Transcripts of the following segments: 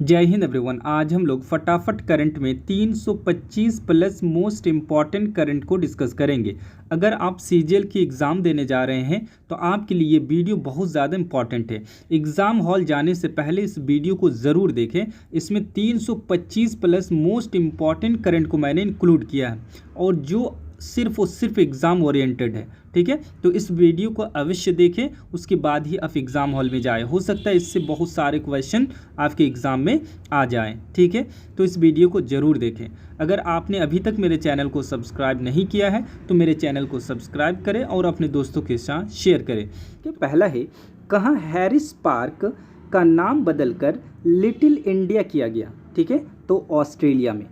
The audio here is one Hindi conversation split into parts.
जय हिंद एवरीवन। आज हम लोग फटाफट करंट में 325 प्लस मोस्ट इम्पॉर्टेंट करंट को डिस्कस करेंगे। अगर आप सीजीएल की एग्ज़ाम देने जा रहे हैं तो आपके लिए ये वीडियो बहुत ज़्यादा इम्पॉर्टेंट है। एग्ज़ाम हॉल जाने से पहले इस वीडियो को ज़रूर देखें। इसमें 325 प्लस मोस्ट इम्पॉर्टेंट करंट को मैंने इंक्लूड किया है और जो सिर्फ और सिर्फ एग्ज़ाम ओरिएंटेड है। ठीक है, तो इस वीडियो को अवश्य देखें, उसके बाद ही आप एग्ज़ाम हॉल में जाएं। हो सकता है इससे बहुत सारे क्वेश्चन आपके एग्ज़ाम में आ जाएं। ठीक है, तो इस वीडियो को ज़रूर देखें। अगर आपने अभी तक मेरे चैनल को सब्सक्राइब नहीं किया है तो मेरे चैनल को सब्सक्राइब करें और अपने दोस्तों के साथ शेयर करें। कि पहला है, कहाँ हैरिस पार्क का नाम बदलकर लिटिल इंडिया किया गया? ठीक है, तो ऑस्ट्रेलिया में।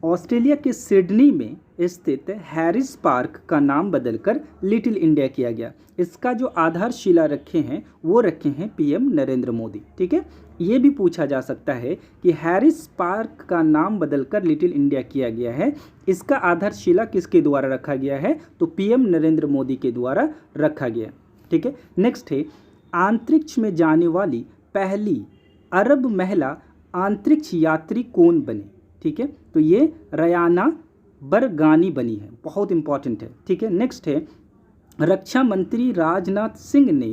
ऑस्ट्रेलिया के सिडनी में स्थित हैरिस पार्क का नाम बदलकर लिटिल इंडिया किया गया। इसका जो आधारशिला रखे हैं वो रखे हैं पीएम नरेंद्र मोदी। ठीक है, ये भी पूछा जा सकता है कि हैरिस पार्क का नाम बदलकर लिटिल इंडिया किया गया है, इसका आधारशिला किसके द्वारा रखा गया है? तो पीएम नरेंद्र मोदी के द्वारा रखा गया। ठीक है, नेक्स्ट है, अंतरिक्ष में जाने वाली पहली अरब महिला अंतरिक्ष यात्री कौन बने? ठीक है, तो ये रयाना बरगानी बनी है, बहुत इंपॉर्टेंट है। ठीक है, नेक्स्ट है, रक्षा मंत्री राजनाथ सिंह ने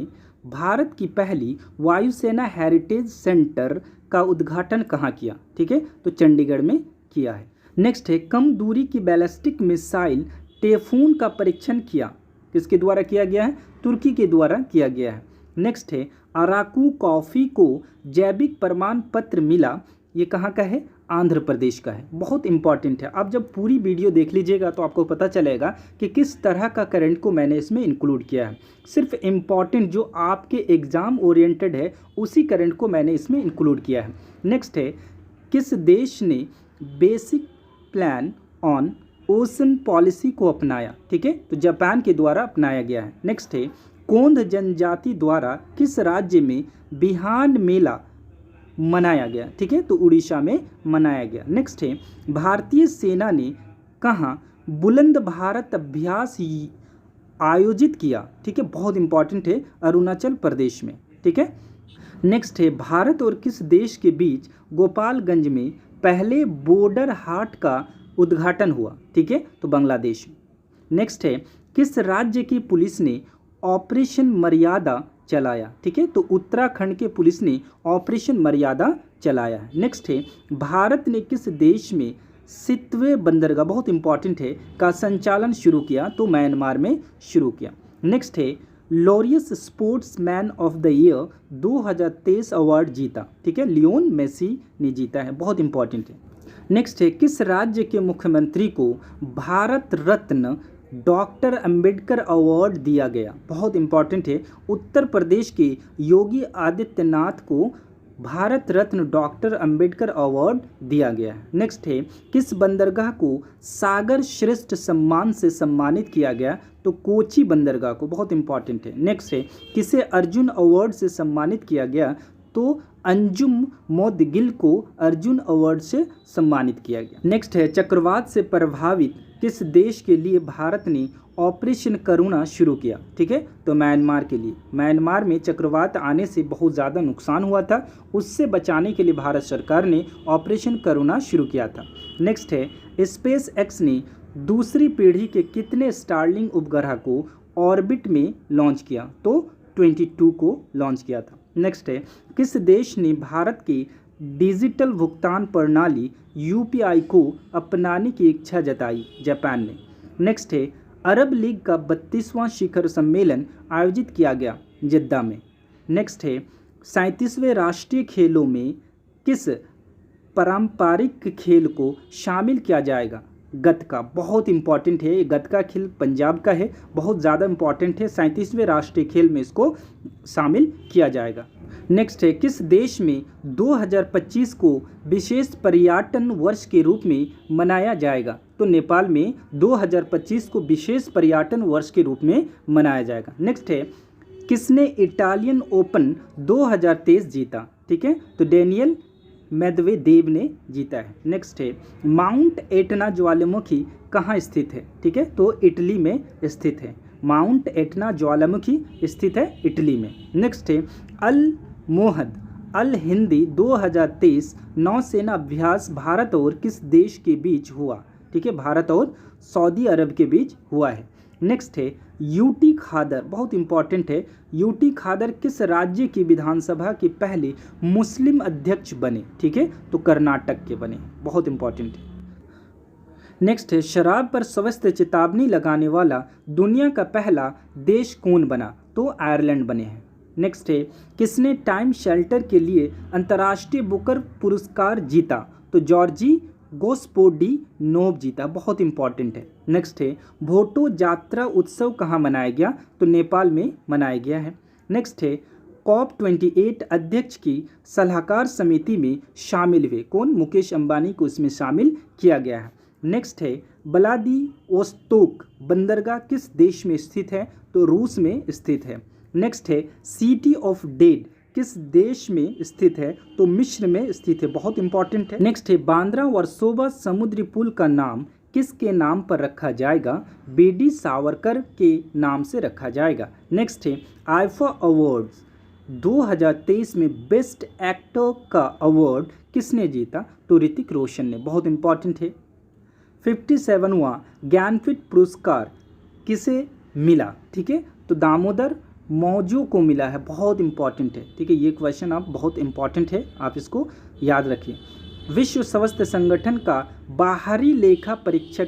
भारत की पहली वायुसेना हेरिटेज सेंटर का उद्घाटन कहाँ किया? ठीक है, तो चंडीगढ़ में किया है। नेक्स्ट है, कम दूरी की बैलिस्टिक मिसाइल टेफून का परीक्षण किया, किसके द्वारा किया गया है? तुर्की के द्वारा किया गया है। नेक्स्ट है, अराकू कॉफ़ी को जैविक प्रमाण पत्र मिला, ये कहाँ का है? आंध्र प्रदेश का है, बहुत इंपॉर्टेंट है। आप जब पूरी वीडियो देख लीजिएगा तो आपको पता चलेगा कि किस तरह का करंट को मैंने इसमें इंक्लूड किया है। सिर्फ इम्पॉर्टेंट जो आपके एग्ज़ाम ओरिएंटेड है उसी करंट को मैंने इसमें इंक्लूड किया है। नेक्स्ट है, किस देश ने basic plan on ocean policy को अपनाया? ठीक है, तो जापान के द्वारा अपनाया गया है। नेक्स्ट है, कोंध जनजाति द्वारा किस राज्य में बिहान मेला मनाया गया? ठीक है, तो उड़ीसा में मनाया गया। नेक्स्ट है, भारतीय सेना ने कहाँ बुलंद भारत अभ्यास आयोजित किया? ठीक है, बहुत इंपॉर्टेंट है, अरुणाचल प्रदेश में। ठीक है, नेक्स्ट है, भारत और किस देश के बीच गोपालगंज में पहले बॉर्डर हाट का उद्घाटन हुआ? ठीक है, तो बांग्लादेश में। नेक्स्ट है, किस राज्य की पुलिस ने ऑपरेशन मर्यादा चलाया? ठीक है, तो उत्तराखंड के पुलिस ने ऑपरेशन मर्यादा चलाया है। नेक्स्ट है, भारत ने किस देश में सितवे बंदरगाह, बहुत इंपॉर्टेंट है, का संचालन शुरू किया? तो म्यांमार में शुरू किया। नेक्स्ट है, Laureus sportsman of the year 2023 award जीता? ठीक है, लियोन मेसी ने जीता है, बहुत इंपॉर्टेंट है। नेक्स्ट है, किस राज्य के मुख्यमंत्री को भारत रत्न डॉक्टर अंबेडकर अवार्ड दिया गया? बहुत इंपॉर्टेंट है, उत्तर प्रदेश के योगी आदित्यनाथ को भारत रत्न डॉक्टर अंबेडकर अवार्ड दिया गया है। नेक्स्ट है, किस बंदरगाह को सागर श्रेष्ठ सम्मान से सम्मानित किया गया? तो कोची बंदरगाह को, बहुत इंपॉर्टेंट है। नेक्स्ट है, किसे अर्जुन अवार्ड से सम्मानित किया गया? तो अंजुम मोदगिल को अर्जुन अवार्ड से सम्मानित किया गया। नेक्स्ट है, चक्रवात से प्रभावित किस देश के लिए भारत ने ऑपरेशन करुणा शुरू किया? ठीक है, तो म्यांमार के लिए। म्यांमार में चक्रवात आने से बहुत ज़्यादा नुकसान हुआ था, उससे बचाने के लिए भारत सरकार ने ऑपरेशन करुणा शुरू किया था। नेक्स्ट है, स्पेस एक्स ने दूसरी पीढ़ी के कितने स्टारलिंक उपग्रह को ऑर्बिट में लॉन्च किया? तो 22 को लॉन्च किया था। नेक्स्ट है, किस देश ने भारत की डिजिटल भुगतान प्रणाली यूपीआई को अपनाने की इच्छा जताई? जापान ने। नेक्स्ट है, अरब लीग का 32वां शिखर सम्मेलन आयोजित किया गया जिद्दा में। नेक्स्ट है, 37वें राष्ट्रीय खेलों में किस पारंपरिक खेल को शामिल किया जाएगा? गतका, बहुत इंपॉर्टेंट है, गतका खेल पंजाब का है, बहुत ज़्यादा इंपॉर्टेंट है, 37वें राष्ट्रीय खेल में इसको शामिल किया जाएगा। नेक्स्ट है, किस देश में 2025 को विशेष पर्यटन वर्ष के रूप में मनाया जाएगा? तो नेपाल में 2025 को विशेष पर्यटन वर्ष के रूप में मनाया जाएगा। नेक्स्ट है, किसने इटालियन ओपन 2023 जीता? ठीक है, तो डेनियल मेदवेदेव ने जीता है। नेक्स्ट है, माउंट एटना ज्वालामुखी कहाँ स्थित है? ठीक है, तो इटली में स्थित है। माउंट एटना ज्वालामुखी स्थित है इटली में। नेक्स्ट है, अल मोहद अल हिंदी 2023 नौसेना अभ्यास भारत और किस देश के बीच हुआ? ठीक है, भारत और सऊदी अरब के बीच हुआ है। नेक्स्ट है यूटी खादर, बहुत इंपॉर्टेंट है। यूटी खादर किस राज्य की विधानसभा के पहले मुस्लिम अध्यक्ष बने? ठीक है, तो कर्नाटक के बने, बहुत इंपॉर्टेंट है। नेक्स्ट है शराब पर स्वस्थ चेतावनी लगाने वाला दुनिया का पहला देश कौन बना? तो आयरलैंड बने हैं। नेक्स्ट है किसने टाइम शेल्टर के लिए अंतर्राष्ट्रीय बुकर पुरस्कार जीता? तो जॉर्जी गोस्पोडिनोव जीता, बहुत इंपॉर्टेंट है। नेक्स्ट है भोटो जात्रा उत्सव कहाँ मनाया गया? तो नेपाल में मनाया गया है। नेक्स्ट है COP28 अध्यक्ष की सलाहकार समिति में शामिल हुए कौन? मुकेश अंबानी को इसमें शामिल किया गया है। नेक्स्ट है व्लादिवोस्तोक बंदरगाह किस देश में स्थित है? तो रूस में स्थित है। नेक्स्ट है सिटी ऑफ डेड किस देश में स्थित है? तो मिस्र में स्थित है, बहुत इंपॉर्टेंट है। नेक्स्ट है बांद्रा वर्सोवा समुद्री पुल का नाम किसके नाम पर रखा जाएगा? बीडी सावरकर के नाम से रखा जाएगा। नेक्स्ट है आईफा अवार्ड्स 2023 में बेस्ट एक्टर का अवार्ड किसने जीता? तो ऋतिक रोशन ने, बहुत इंपॉर्टेंट है। 57वां ज्ञानपीठ पुरस्कार किसे मिला? ठीक है, तो दामोदर मौजू को मिला है, बहुत इंपॉर्टेंट है। ठीक है, ये क्वेश्चन आप बहुत इंपॉर्टेंट है, आप इसको याद रखिए। विश्व स्वास्थ्य संगठन का बाहरी लेखा परीक्षक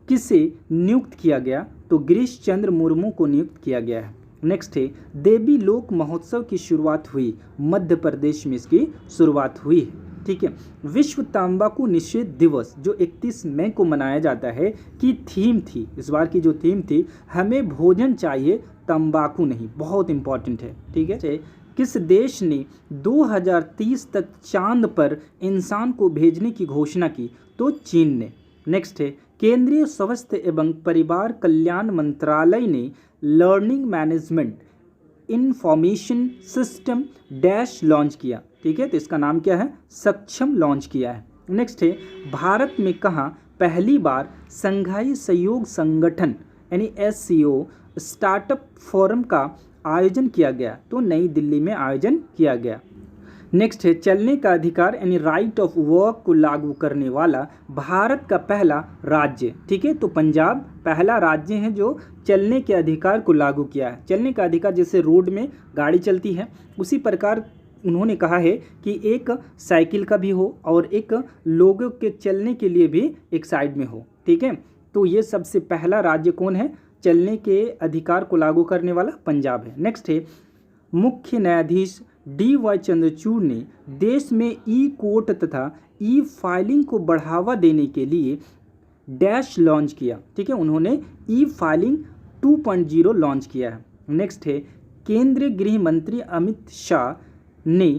किसे नियुक्त किया गया? तो गिरीश चंद्र मुर्मू को नियुक्त किया गया है। नेक्स्ट है देवी लोक महोत्सव की शुरुआत हुई मध्य प्रदेश में, इसकी शुरुआत हुई है। ठीक है, विश्व तंबाकू निषेध दिवस जो 31 मई को मनाया जाता है की थीम थी, इस बार की जो थीम थी हमें भोजन चाहिए तंबाकू नहीं, बहुत इंपॉर्टेंट है। ठीक है, किस देश ने 2030 तक चांद पर इंसान को भेजने की घोषणा की? तो चीन ने। नेक्स्ट है केंद्रीय स्वास्थ्य एवं परिवार कल्याण मंत्रालय ने learning management information system dash launch किया। ठीक है, तो इसका नाम क्या है? सक्षम लॉन्च किया है। नेक्स्ट है भारत में कहाँ पहली बार संघाई सहयोग संगठन यानी SCO स्टार्टअप फोरम का आयोजन किया गया? तो नई दिल्ली में आयोजन किया गया। नेक्स्ट है चलने का अधिकार यानी राइट ऑफ वॉक को लागू करने वाला भारत का पहला राज्य? ठीक है, तो पंजाब पहला राज्य है जो चलने के अधिकार को लागू किया है। चलने का अधिकार जैसे रोड में गाड़ी चलती है उसी प्रकार उन्होंने कहा है कि एक साइकिल का भी हो और एक लोगों के चलने के लिए भी एक साइड में हो। ठीक है, तो ये सबसे पहला राज्य कौन है चलने के अधिकार को लागू करने वाला? पंजाब है। नेक्स्ट है मुख्य न्यायाधीश DY चंद्रचूड़ ने देश में कोर्ट तथा फाइलिंग को बढ़ावा देने के लिए डैश लॉन्च किया। ठीक है, उन्होंने फाइलिंग 2.0 लॉन्च किया है। नेक्स्ट है केंद्रीय गृह मंत्री अमित शाह ने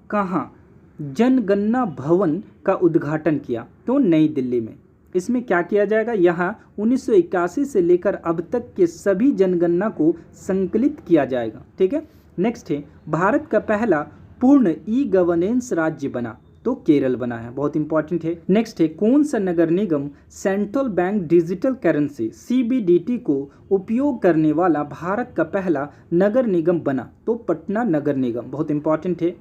कहाँ जनगणना भवन का उद्घाटन किया? तो नई दिल्ली में। इसमें क्या किया जाएगा? यहाँ 1981 से लेकर अब तक के सभी जनगणना को संकलित किया जाएगा। ठीक है, नेक्स्ट है भारत का पहला पूर्ण गवर्नेंस राज्य बना? तो केरल बना है, बहुत इंपॉर्टेंट है। नेक्स्ट है कौन सा नगर निगम central bank digital currency CBDT को उपयोग करने वाला भारत का पहला नगर निगम बना? तो पटना नगर निगम, बहुत इंपॉर्टेंट है।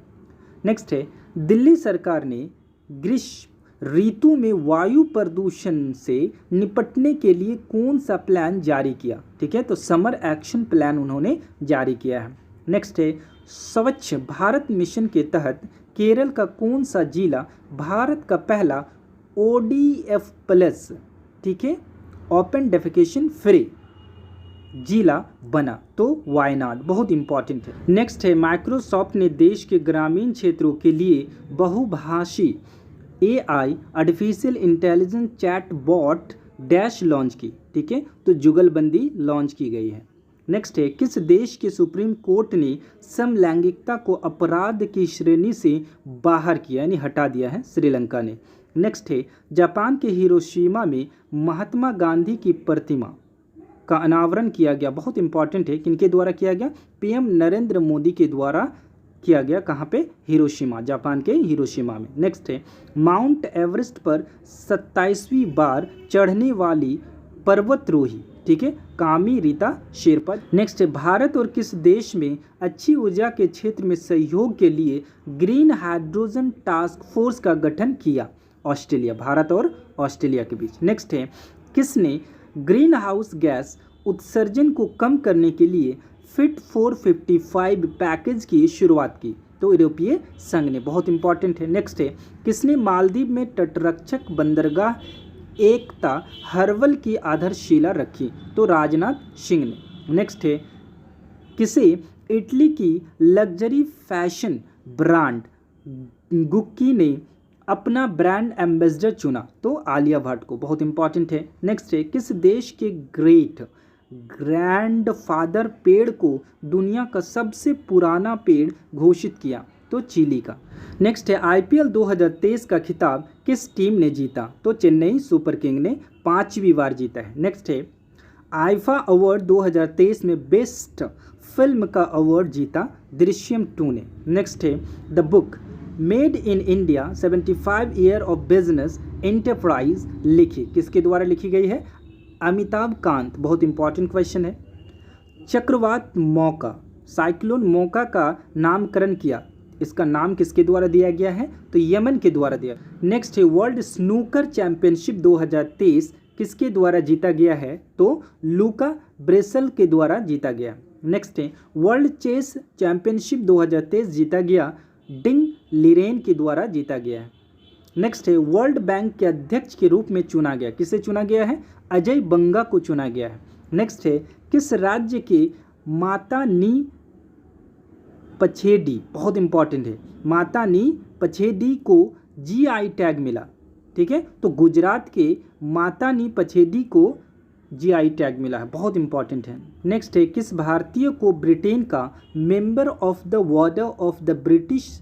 नेक्स्ट है दिल्ली सरकार ने ग्रीष्म ऋतु में वायु प्रदूषण से निपटने के लिए कौन सा प्लान जारी किया? ठीक है, तो समर एक्शन प्लान उन्होंने जारी किया है। नेक्स्ट है स्वच्छ भारत मिशन के तहत केरल का कौन सा जिला भारत का पहला ODF+, ठीक है, ओपन डेफिकेशन फ्री जिला बना? तो वायनाड, बहुत इंपॉर्टेंट है। नेक्स्ट है माइक्रोसॉफ्ट ने देश के ग्रामीण क्षेत्रों के लिए बहुभाषी AI artificial intelligence chat bot dash launch की? ठीक है, तो जुगलबंदी लॉन्च की गई है। नेक्स्ट है किस देश के सुप्रीम कोर्ट ने समलैंगिकता को अपराध की श्रेणी से बाहर किया यानी हटा दिया है? श्रीलंका ने। नेक्स्ट है जापान के हिरोशिमा में महात्मा गांधी की प्रतिमा का अनावरण किया गया? बहुत इंपॉर्टेंट है, किनके द्वारा किया गया? PM नरेंद्र मोदी के द्वारा किया गया। कहाँ पे? हिरोशिमा, जापान के हिरोशिमा में। नेक्स्ट है माउंट एवरेस्ट पर 27वीं बार चढ़ने वाली पर्वतरोही ठीक है, कामी रीता शेरपा। नेक्स्ट है, भारत और किस देश में अच्छी ऊर्जा के क्षेत्र में सहयोग के लिए ग्रीन हाइड्रोजन टास्क फोर्स का गठन किया? ऑस्ट्रेलिया, भारत और ऑस्ट्रेलिया के बीच। नेक्स्ट है, किसने ग्रीन हाउस गैस उत्सर्जन को कम करने के लिए फिट फॉर 55 पैकेज की शुरुआत की? तो यूरोपीय संघ ने। बहुत इंपॉर्टेंट है। नेक्स्ट है, किसने मालदीव में तटरक्षक बंदरगाह एकता हर्बल की आधारशिला रखी? तो राजनाथ सिंह ने। नेक्स्ट है, किसे इटली की लग्जरी फैशन ब्रांड गुक्की ने अपना ब्रांड एम्बेसडर चुना? तो आलिया भट्ट को। बहुत इंपॉर्टेंट है। नेक्स्ट है, किस देश के ग्रेट ग्रैंडफादर पेड़ को दुनिया का सबसे पुराना पेड़ घोषित किया? तो चिली का। नेक्स्ट है, आईपीएल 2023 का खिताब किस टीम ने जीता? तो चेन्नई सुपर किंग ने 5वीं बार जीता है। नेक्स्ट है, आईफा अवार्ड 2023 में बेस्ट फिल्म का अवार्ड जीता दृश्यम 2 ने। नेक्स्ट है, the book made in India 75 year of business enterprise लिखी किसके द्वारा लिखी गई है? अमिताभ कांत। बहुत इंपॉर्टेंट क्वेश्चन है। चक्रवात मौका साइक्लोन मौका का नामकरण किया, इसका नाम किसके द्वारा दिया गया है? तो यमन के द्वारा दिया। नेक्स्ट है, वर्ल्ड स्नूकर चैंपियनशिप 2023 किसके द्वारा जीता गया है? तो लूका ब्रेसल के द्वारा जीता गया। नेक्स्ट है, वर्ल्ड चेस चैंपियनशिप 2023 जीता गया डिंग लिरेन के द्वारा जीता गया है। नेक्स्ट है, वर्ल्ड बैंक के अध्यक्ष के रूप में चुना गया, किसे चुना गया है? अजय बंगा को चुना गया है। नेक्स्ट है, किस राज्य के माता नी पछेडी, बहुत इंपॉर्टेंट है, माता नी पछेडी को जीआई टैग मिला? ठीक है, तो गुजरात के माता नी पछेडी को जीआई टैग मिला है। बहुत इंपॉर्टेंट है। नेक्स्ट है, किस भारतीय को ब्रिटेन का member of the order of the British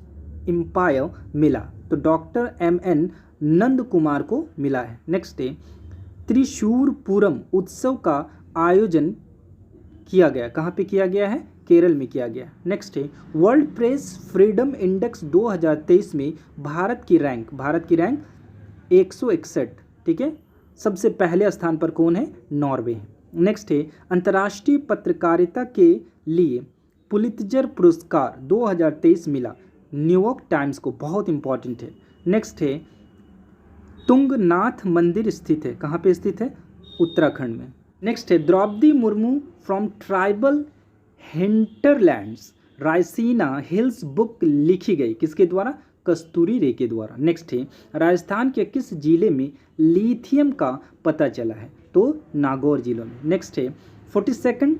Empire मिला? तो डॉक्टर एमएन नंद कुमार को मिला है। नेक्स्ट है, त्रिशूरपुरम उत्सव का आयोजन किया गया, कहाँ पे किया गया है? केरल में किया गया। नेक्स्ट है, वर्ल्ड प्रेस फ्रीडम इंडेक्स 2023 में भारत की रैंक 161। ठीक है, सबसे पहले स्थान पर कौन है? नॉर्वे है। नेक्स्ट है, अंतर्राष्ट्रीय पत्रकारिता के लिए पुलित्जर पुरस्कार 2023 मिला न्यूयॉर्क टाइम्स को। बहुत इंपॉर्टेंट है। नेक्स्ट है, तुंगनाथ मंदिर स्थित है, कहाँ पे स्थित है? उत्तराखंड में। नेक्स्ट है, Droupadi Murmu from tribal hinterlands Raisina Hills book लिखी गई किसके द्वारा? कस्तूरी रे के द्वारा। नेक्स्ट है, राजस्थान के किस जिले में लिथियम का पता चला है? तो नागौर जिलों में। नेक्स्ट है, 42nd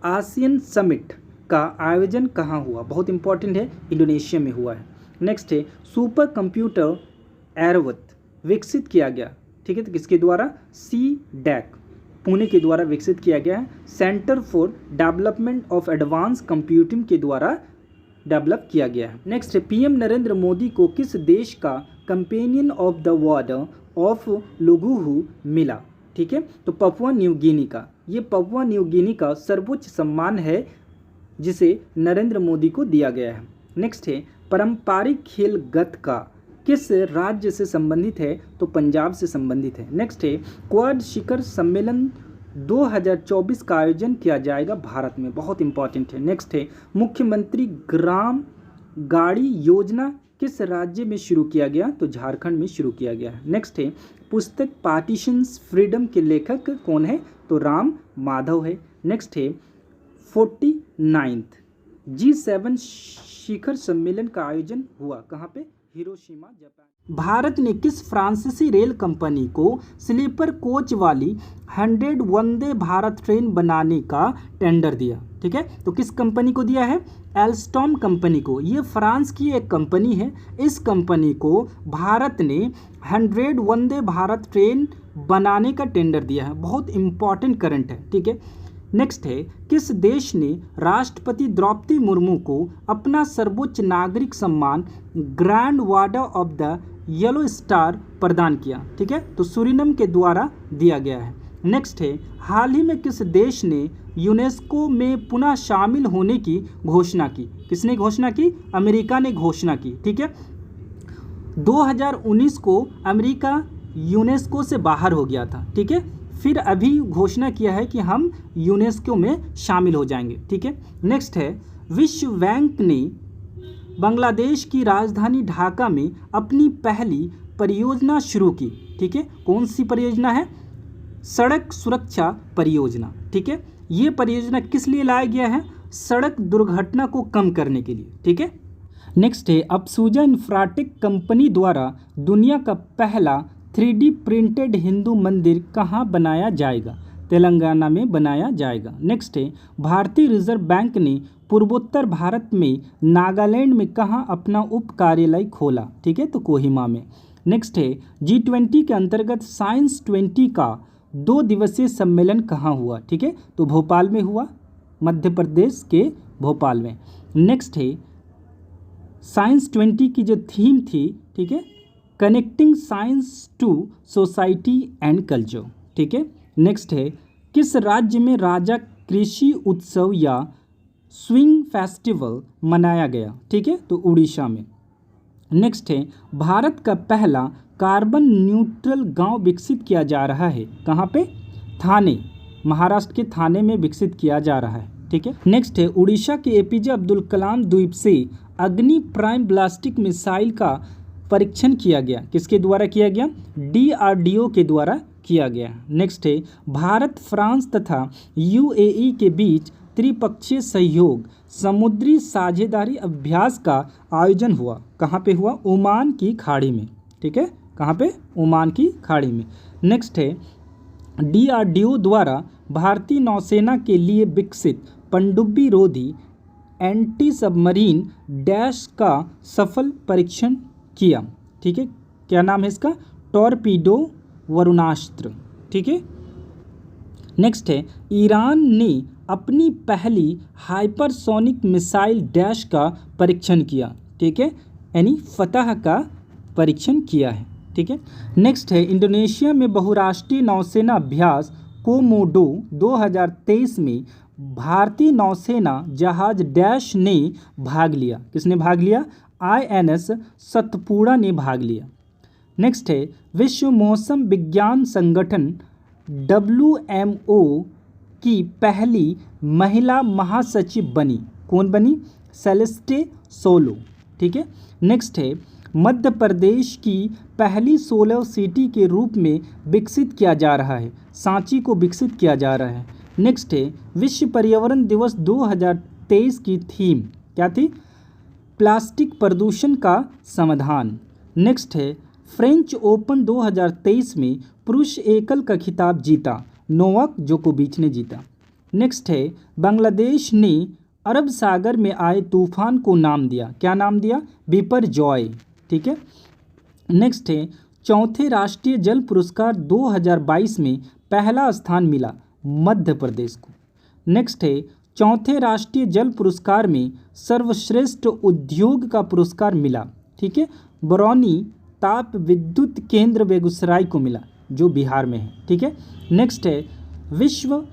आसियान समिट का आयोजन कहाँ हुआ? बहुत इंपॉर्टेंट है, इंडोनेशिया में हुआ है। नेक्स्ट है, सुपर कंप्यूटर एरवत विकसित किया गया, ठीक है, तो किसके द्वारा? CDAC पुणे के द्वारा विकसित किया गया है। Centre for development of advance computing के द्वारा डेवलप किया गया है। नेक्स्ट है, पीएम नरेंद्र मोदी को किस देश का companion of the order of Logohu मिला? ठीक है, तो पपुआ न्यू गिनी का। ये पपुआ न्यू गिनी का सर्वोच्च सम्मान है जिसे नरेंद्र मोदी को दिया गया है। नेक्स्ट है, पारंपरिक खेल गतका किस राज्य से संबंधित है? तो पंजाब से संबंधित है। नेक्स्ट है, क्वाड शिखर सम्मेलन 2024 का आयोजन किया जाएगा भारत में। बहुत इंपॉर्टेंट है। नेक्स्ट है, मुख्यमंत्री ग्राम गाड़ी योजना किस राज्य में शुरू किया गया? तो झारखंड में शुरू किया गया है। नेक्स्ट है, पुस्तक पार्टीशंस फ्रीडम के लेखक कौन है? तो राम माधव है। नेक्स्ट है, 49th G7 शिखर सम्मेलन का आयोजन हुआ कहाँ पे? Hiroshima, Japan. भारत ने किस फ्रांसीसी रेल कंपनी को स्लीपर कोच वाली 100 वंदे भारत ट्रेन बनाने का टेंडर दिया? ठीक है, तो किस कंपनी को दिया है? एल्स्टॉम कंपनी को। ये फ्रांस की एक कंपनी है। इस कंपनी को भारत ने 100 वंदे भारत ट्रेन बनाने का टेंडर दिया है। बहुत इंपॉर्टेंट करंट है। ठीक है, नेक्स्ट है, किस देश ने राष्ट्रपति द्रौपदी मुर्मू को अपना सर्वोच्च नागरिक सम्मान grand order of the yellow star प्रदान किया? ठीक है, तो सूरिनम के द्वारा दिया गया है। नेक्स्ट है, हाल ही में किस देश ने यूनेस्को में पुनः शामिल होने की घोषणा की? किसने घोषणा की? अमेरिका ने घोषणा की। ठीक है, 2019 को अमेरिका यूनेस्को से बाहर हो गया था। ठीक है, फिर अभी घोषणा किया है कि हम यूनेस्को में शामिल हो जाएंगे। ठीक है, नेक्स्ट है विश्व बैंक ने बांग्लादेश की राजधानी ढाका में अपनी पहली परियोजना शुरू की। ठीक है, कौन सी परियोजना है? सड़क सुरक्षा परियोजना। ठीक है, ये परियोजना किस लिए लाया गया है? सड़क दुर्घटना को कम करने के लिए। ठीक है, नेक्स्ट है अप्सूजा इंफ्राटेक कंपनी द्वारा दुनिया का पहला 3D प्रिंटेड हिंदू मंदिर कहाँ बनाया जाएगा? तेलंगाना में बनाया जाएगा। नेक्स्ट है भारतीय रिजर्व बैंक ने पूर्वोत्तर भारत में नागालैंड में कहाँ अपना उप कार्यालय खोला? ठीक है, तो कोहिमा में। नेक्स्ट है G20 के अंतर्गत साइंस 20 का 2 दिवसीय सम्मेलन कहाँ हुआ? ठीक है, तो भोपाल में हुआ, मध्य प्रदेश के भोपाल में। नेक्स्ट है साइंस 20 की जो थीम थी, ठीक है, connecting science to society and culture. ठीक है, नेक्स्ट है किस राज्य में राजा कृषि उत्सव या स्विंग फेस्टिवल मनाया गया? ठीक है, तो उड़ीसा में। नेक्स्ट है भारत का पहला कार्बन न्यूट्रल गांव विकसित किया जा रहा है। कहाँ पे? थाने, महाराष्ट्र के थाने में विकसित किया जा रहा है। ठीक है, नेक्स्ट है उड़ीसा के APJ अब्दुल कलाम द्वीप से अग्नि प्राइम बैलिस्टिक मिसाइल का परीक्षण किया गया। किसके द्वारा किया गया? DRDO के द्वारा किया गया। नेक्स्ट है भारत, फ्रांस तथा UAE के बीच त्रिपक्षीय सहयोग समुद्री साझेदारी अभ्यास का आयोजन हुआ। कहाँ पे हुआ? ओमान की खाड़ी में। ठीक है, कहाँ पे? ओमान की खाड़ी में। नेक्स्ट है DRDO द्वारा भारतीय नौसेना के लिए विकसित पनडुब्बी रोधी एंटी सबमरीन डैश का सफल परीक्षण किया। ठीक है, क्या नाम है इसका? टॉर्पीडो वरुणास्त्र। ठीक है, नेक्स्ट है ईरान ने अपनी पहली हाइपरसोनिक मिसाइल डैश का परीक्षण किया। ठीक है, यानी फतह का परीक्षण किया है। ठीक है, नेक्स्ट है इंडोनेशिया में बहुराष्ट्रीय नौसेना अभ्यास कोमोडो 2023 में भारतीय नौसेना जहाज डैश ने भाग लिया। किसने भाग लिया? INS सतपुड़ा ने भाग लिया। नेक्स्ट है विश्व मौसम विज्ञान संगठन WMO की पहली महिला महासचिव बनी। कौन बनी? Celeste solo. ठीक है, नेक्स्ट है मध्य प्रदेश की पहली सोलर सिटी के रूप में विकसित किया जा रहा है। सांची को विकसित किया जा रहा है। नेक्स्ट है विश्व पर्यावरण दिवस 2023 की थीम क्या थी? प्लास्टिक प्रदूषण का समाधान। नेक्स्ट है फ्रेंच ओपन 2023 में पुरुष एकल का खिताब जीता, नोवाक जोकोविच ने जीता। नेक्स्ट है बांग्लादेश ने अरब सागर में आए तूफान को नाम दिया। क्या नाम दिया? बिपरजॉय। ठीक है, नेक्स्ट है चौथे राष्ट्रीय जल पुरस्कार 2022 में पहला स्थान मिला मध्य प्रदेश को। नेक्स्ट है चौथे राष्ट्रीय जल पुरस्कार में सर्वश्रेष्ठ उद्योग का पुरस्कार मिला। ठीक है, बरौनी ताप विद्युत केंद्र बेगूसराय को मिला जो बिहार में है। ठीक है, नेक्स्ट है विश्व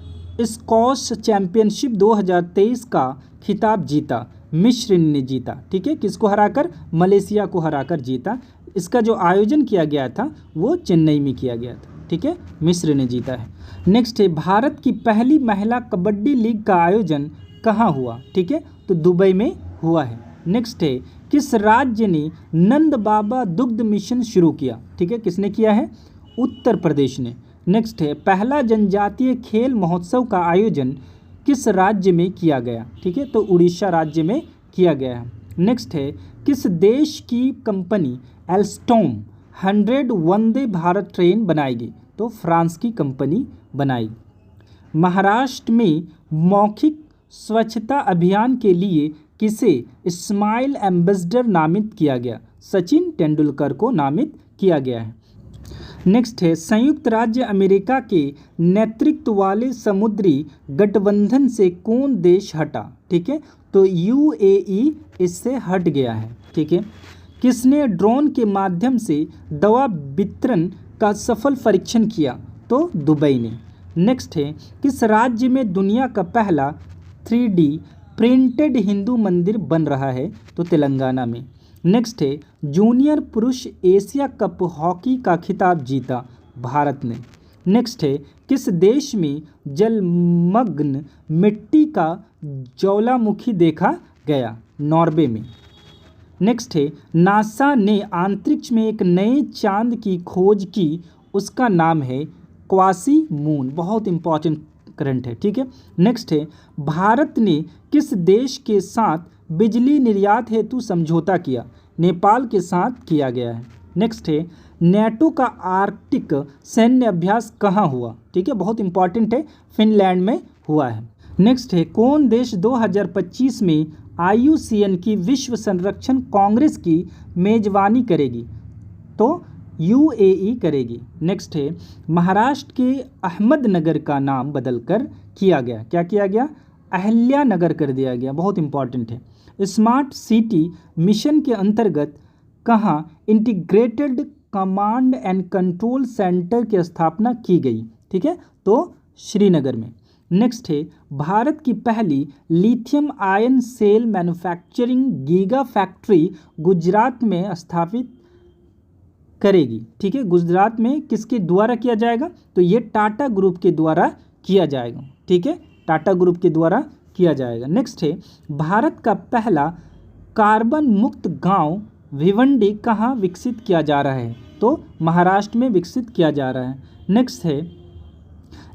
स्क्वैश चैंपियनशिप 2023 का खिताब जीता मिस्र ने जीता। ठीक है, किसको हराकर? मलेशिया को हराकर जीता। इसका जो आयोजन किया गया था वो चेन्नई में किया गया था। ठीक है, मिस्र ने जीता है। नेक्स्ट है भारत की पहली महिला कबड्डी लीग का आयोजन कहाँ हुआ? ठीक है, तो दुबई में हुआ है। नेक्स्ट है किस राज्य ने नंद बाबा दुग्ध मिशन शुरू किया? ठीक है, किसने किया है? उत्तर प्रदेश ने। नेक्स्ट है पहला जनजातीय खेल महोत्सव का आयोजन किस राज्य में किया गया? ठीक है, तो उड़ीसा राज्य में किया गया है। नेक्स्ट है किस देश की company Alstom 100 Vande Bharat train बनाएगी? तो फ्रांस की कंपनी बनाएगी। महाराष्ट्र में मौखिक स्वच्छता अभियान के लिए किसे स्माइल एम्बेसडर नामित किया गया? सचिन तेंदुलकर को नामित किया गया है। नेक्स्ट है संयुक्त राज्य अमेरिका के नेतृत्व वाले समुद्री गठबंधन से कौन देश हटा? ठीक है, तो UAE इससे हट गया है। ठीक है, किसने ड्रोन के माध्यम से दवा वितरण का सफल परीक्षण किया? तो दुबई ने। नेक्स्ट है किस राज्य में दुनिया का पहला 3D प्रिंटेड हिंदू मंदिर बन रहा है? तो तेलंगाना में। नेक्स्ट है जूनियर पुरुष एशिया कप हॉकी का खिताब जीता भारत ने। नेक्स्ट है किस देश में जलमग्न मिट्टी का ज्वालामुखी देखा गया? नॉर्वे में। नेक्स्ट है नासा ने अंतरिक्ष में एक नए चांद की खोज की, उसका नाम है क्वासी मून। बहुत इंपॉर्टेंट करंट है, ठीक है। नेक्स्ट है भारत ने किस देश के साथ बिजली निर्यात हेतु समझौता किया? नेपाल के साथ किया गया है। नेक्स्ट है नेटो का आर्कटिक सैन्य अभ्यास कहाँ हुआ? ठीक है, बहुत इंपॉर्टेंट है, फिनलैंड में हुआ है। नेक्स्ट है कौन देश 2025 में IUCN की विश्व संरक्षण कांग्रेस की मेजबानी करेगी? तो UAE करेगी। नेक्स्ट है महाराष्ट्र के अहमदनगर का नाम बदलकर किया गया, क्या किया गया? अहिल्यानगर कर दिया गया। बहुत इंपॉर्टेंट है। स्मार्ट सिटी मिशन के अंतर्गत कहाँ integrated command and control centre की स्थापना की गई? ठीक है, तो श्रीनगर में। नेक्स्ट है भारत की पहली lithium ion cell manufacturing giga factory Gujarat में स्थापित करेगी। ठीक है, गुजरात में किसके द्वारा किया जाएगा? तो ये टाटा ग्रुप के द्वारा किया जाएगा। ठीक है, टाटा ग्रुप के द्वारा किया जाएगा। नेक्स्ट है भारत का पहला कार्बन मुक्त गांव भिवंडी कहाँ विकसित किया जा रहा है? तो महाराष्ट्र में विकसित किया जा रहा है। नेक्स्ट है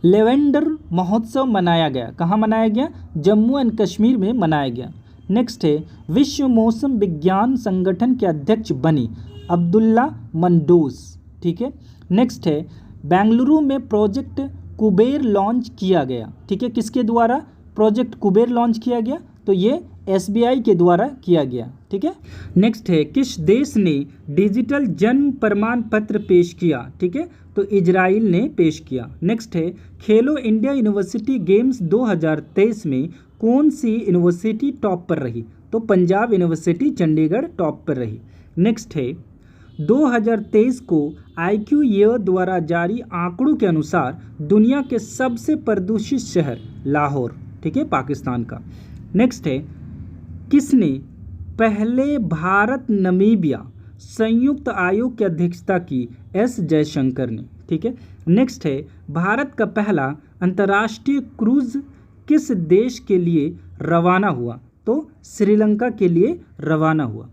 लेवेंडर महोत्सव मनाया गया, कहाँ मनाया गया? जम्मू एंड कश्मीर में मनाया गया। नेक्स्ट है विश्व मौसम विज्ञान संगठन के अध्यक्ष बनी अब्दुल्ला मंडोस। ठीक है। नेक्स्ट है बेंगलुरु में प्रोजेक्ट कुबेर लॉन्च किया गया। ठीक है, किसके द्वारा प्रोजेक्ट कुबेर लॉन्च किया गया? तो ये SBI के द्वारा किया गया। ठीक है। नेक्स्ट है किस देश ने डिजिटल जन्म प्रमाण पत्र पेश किया? ठीक है, तो इजराइल ने पेश किया। नेक्स्ट है खेलो इंडिया यूनिवर्सिटी गेम्स 2023 में कौन सी यूनिवर्सिटी टॉप पर रही? तो पंजाब यूनिवर्सिटी चंडीगढ़ टॉप पर रही। नेक्स्ट है 2023 को IQ ईयर द्वारा जारी आंकड़ों के अनुसार दुनिया के सबसे प्रदूषित शहर लाहौर, ठीक है, पाकिस्तान का। नेक्स्ट है किसने पहले भारत नमीबिया संयुक्त आयोग की अध्यक्षता की? S जयशंकर ने। ठीक है। नेक्स्ट है भारत का पहला अंतर्राष्ट्रीय क्रूज किस देश के लिए रवाना हुआ? तो श्रीलंका के लिए रवाना हुआ।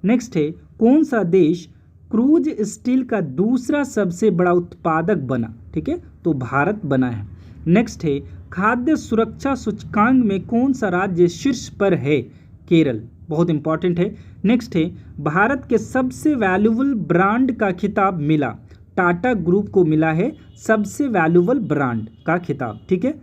नेक्स्ट है कौन सा देश क्रूज स्टील का दूसरा सबसे बड़ा उत्पादक बना? ठीक है, तो भारत बना है। नेक्स्ट है खाद्य सुरक्षा सूचकांक में कौन सा राज्य शीर्ष पर है? केरल। बहुत इंपॉर्टेंट है। नेक्स्ट है भारत के सबसे वैल्यूबल ब्रांड का खिताब मिला? टाटा ग्रुप को मिला है सबसे वैल्यूबल ब्रांड का खिताब। ठीक है।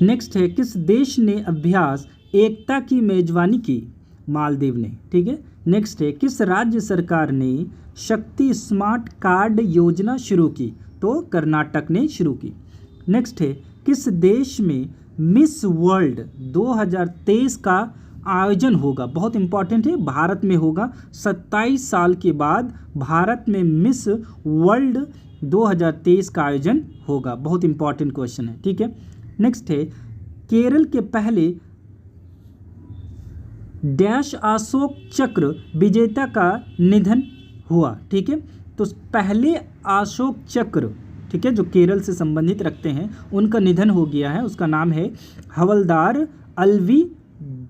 नेक्स्ट है किस देश ने अभ्यास एकता की मेजबानी की? मालदीव ने। ठीक है। नेक्स्ट है किस राज्य सरकार ने शक्ति स्मार्ट कार्ड योजना शुरू की? तो कर्नाटक ने शुरू की। नेक्स्ट है किस देश में मिस वर्ल्ड 2023 का आयोजन होगा? बहुत इंपॉर्टेंट है, भारत में होगा। 27 साल के बाद भारत में मिस वर्ल्ड 2023 का आयोजन होगा। बहुत इंपॉर्टेंट क्वेश्चन है। ठीक है। नेक्स्ट है केरल के पहले डैश अशोक चक्र विजेता का निधन हुआ। ठीक है, तो पहले अशोक चक्र, ठीक है, जो केरल से संबंधित रखते हैं उनका निधन हो गया है। उसका नाम है हवलदार अलवी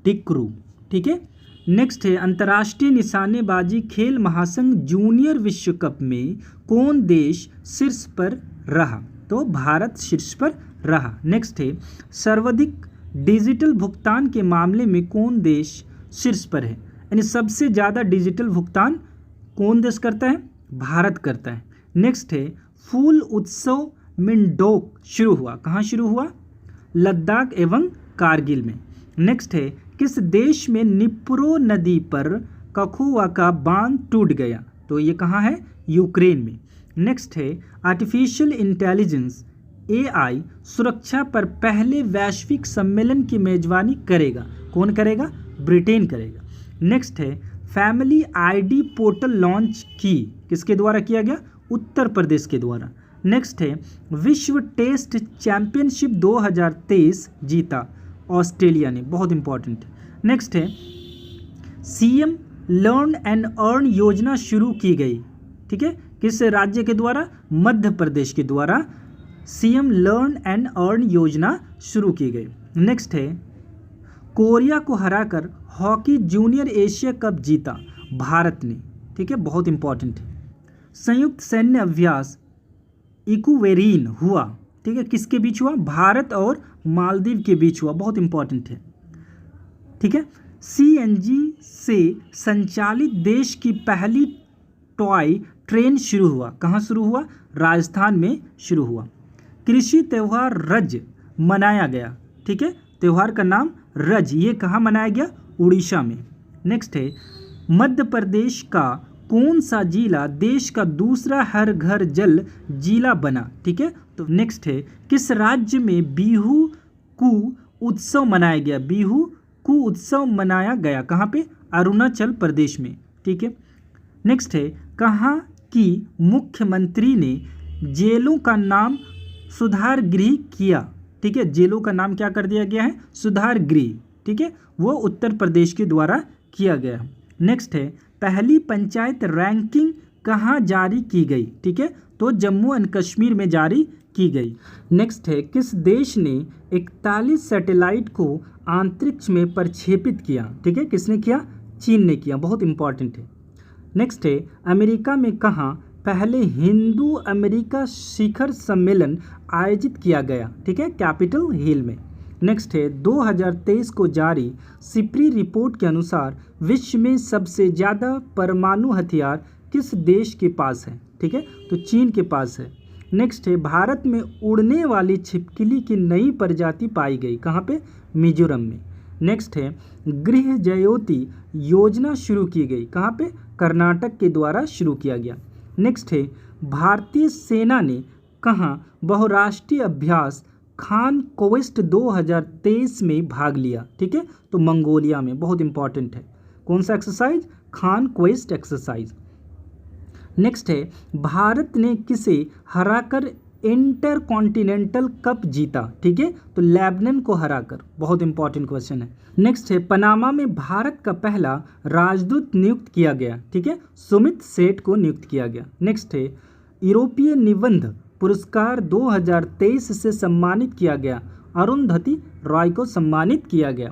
डिक्रू। ठीक है। नेक्स्ट है अंतर्राष्ट्रीय निशानेबाजी खेल महासंघ जूनियर विश्व कप में कौन देश शीर्ष पर रहा? तो भारत शीर्ष पर रहा। नेक्स्ट है सर्वाधिक डिजिटल भुगतान के मामले में कौन देश शीर्ष पर है? यानी सबसे ज़्यादा डिजिटल भुगतान कौन देश करता है? भारत करता है। नेक्स्ट है फूल उत्सव मिंडोक शुरू हुआ, कहाँ शुरू हुआ? लद्दाख एवं कारगिल में। नेक्स्ट है किस देश में निप्रो नदी पर कखुआ का बांध टूट गया? तो ये कहाँ है? यूक्रेन में। नेक्स्ट है आर्टिफिशियल इंटेलिजेंस AI सुरक्षा पर पहले वैश्विक सम्मेलन की मेजबानी करेगा? कौन करेगा? ब्रिटेन करेगा। नेक्स्ट है फैमिली ID पोर्टल लॉन्च की किसके द्वारा किया गया? उत्तर प्रदेश के द्वारा। नेक्स्ट है विश्व टेस्ट चैंपियनशिप 2023 जीता ऑस्ट्रेलिया ने। बहुत इंपॉर्टेंट। नेक्स्ट है CM लर्न एंड अर्न योजना शुरू की गई। ठीक है, किस राज्य के द्वारा? मध्य प्रदेश के द्वारा सीएम लर्न एंड अर्न योजना शुरू की गई। नेक्स्ट है कोरिया को हराकर हॉकी जूनियर एशिया कप जीता भारत ने, ठीक है, बहुत इंपॉर्टेंट है। संयुक्त सैन्य अभ्यास इक्वेरीन हुआ, ठीक है, किसके बीच हुआ? भारत और मालदीव के बीच हुआ, बहुत इंपॉर्टेंट है, ठीक है। सीएनजी से संचालित देश की पहली टॉय ट्रेन शुरू हुआ, कहाँ शुरू हुआ? राजस्थान में शुरू हुआ। कृषि त्यौहार रज मनाया गया, ठीक है, त्यौहार का नाम रज, ये कहाँ मनाया गया? उड़ीसा में। नेक्स्ट है मध्य प्रदेश का कौन सा जिला देश का दूसरा हर घर जल जिला बना, ठीक है। तो नेक्स्ट है किस राज्य में बिहू कू उत्सव मनाया गया? बिहू कू उत्सव मनाया गया कहाँ पे? अरुणाचल प्रदेश में, ठीक है। नेक्स्ट है कहाँ की मुख्यमंत्री ने जेलों का नाम सुधार गृह किया, ठीक है, जेलों का नाम क्या कर दिया गया है? सुधार गृह, ठीक है, वो उत्तर प्रदेश के द्वारा किया गया है। नेक्स्ट है पहली पंचायत रैंकिंग कहाँ जारी की गई, ठीक है, तो जम्मू एंड कश्मीर में जारी की गई। नेक्स्ट है किस देश ने 41 सैटेलाइट को अंतरिक्ष में प्रक्षेपित किया, ठीक है, किसने किया? चीन ने किया, बहुत इंपॉर्टेंट है। नेक्स्ट है अमेरिका में कहाँ पहले हिंदू अमेरिका शिखर सम्मेलन आयोजित किया गया, ठीक है, कैपिटल हिल में। नेक्स्ट है 2023 को जारी सिप्री रिपोर्ट के अनुसार विश्व में सबसे ज़्यादा परमाणु हथियार किस देश के पास है, ठीक है, तो चीन के पास है। नेक्स्ट है भारत में उड़ने वाली छिपकली की नई प्रजाति पाई गई, कहाँ पे? मिजोरम में। नेक्स्ट है गृह ज्योति योजना शुरू की गई, कहाँ पे? कर्नाटक के द्वारा शुरू किया गया। नेक्स्ट है भारतीय सेना ने कहाँ बहुराष्ट्रीय अभ्यास खान क्वेस्ट 2023 में भाग लिया, ठीक है, तो मंगोलिया में, बहुत इंपॉर्टेंट है। कौन सा exercise? Khan quest exercise. Next है भारत ने किसे हराकर इंटरकॉन्टिनेंटल कप जीता, ठीक है, तो लेबनान को हराकर, बहुत इंपॉर्टेंट क्वेश्चन है। नेक्स्ट है पनामा में भारत का पहला राजदूत नियुक्त किया गया, ठीक है, सुमित सेठ को नियुक्त किया गया। नेक्स्ट है यूरोपीय निबंध पुरस्कार 2023 से सम्मानित किया गया, अरुंधति रॉय को सम्मानित किया गया,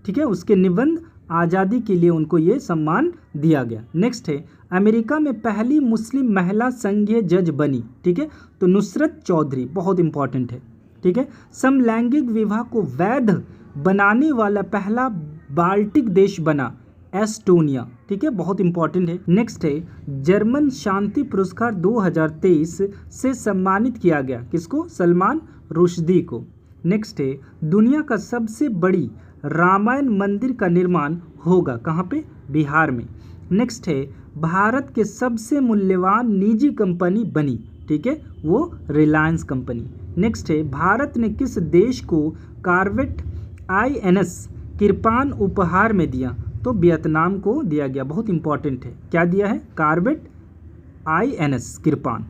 ठीक है, उसके निबंध आज़ादी के लिए उनको ये सम्मान दिया गया। नेक्स्ट है अमेरिका में पहली मुस्लिम महिला संघीय जज बनी, ठीक है, तो नुसरत चौधरी, बहुत इंपॉर्टेंट है, ठीक है। समलैंगिक विवाह को वैध बनाने वाला पहला बाल्टिक देश बना एस्टोनिया, ठीक है, बहुत इंपॉर्टेंट है। नेक्स्ट है जर्मन शांति पुरस्कार 2023 से सम्मानित किया गया, किसको? सलमान रुश्दी को। नेक्स्ट है दुनिया का सबसे बड़ी रामायण मंदिर का निर्माण होगा, कहाँ पे? बिहार में। नेक्स्ट है भारत के सबसे मूल्यवान निजी कंपनी बनी, ठीक है, वो रिलायंस कंपनी। नेक्स्ट है भारत ने किस देश को कॉर्वेट INS किरपान उपहार में दिया, तो वियतनाम को दिया गया, बहुत इंपॉर्टेंट है। क्या दिया है? Corvette INS kirpan.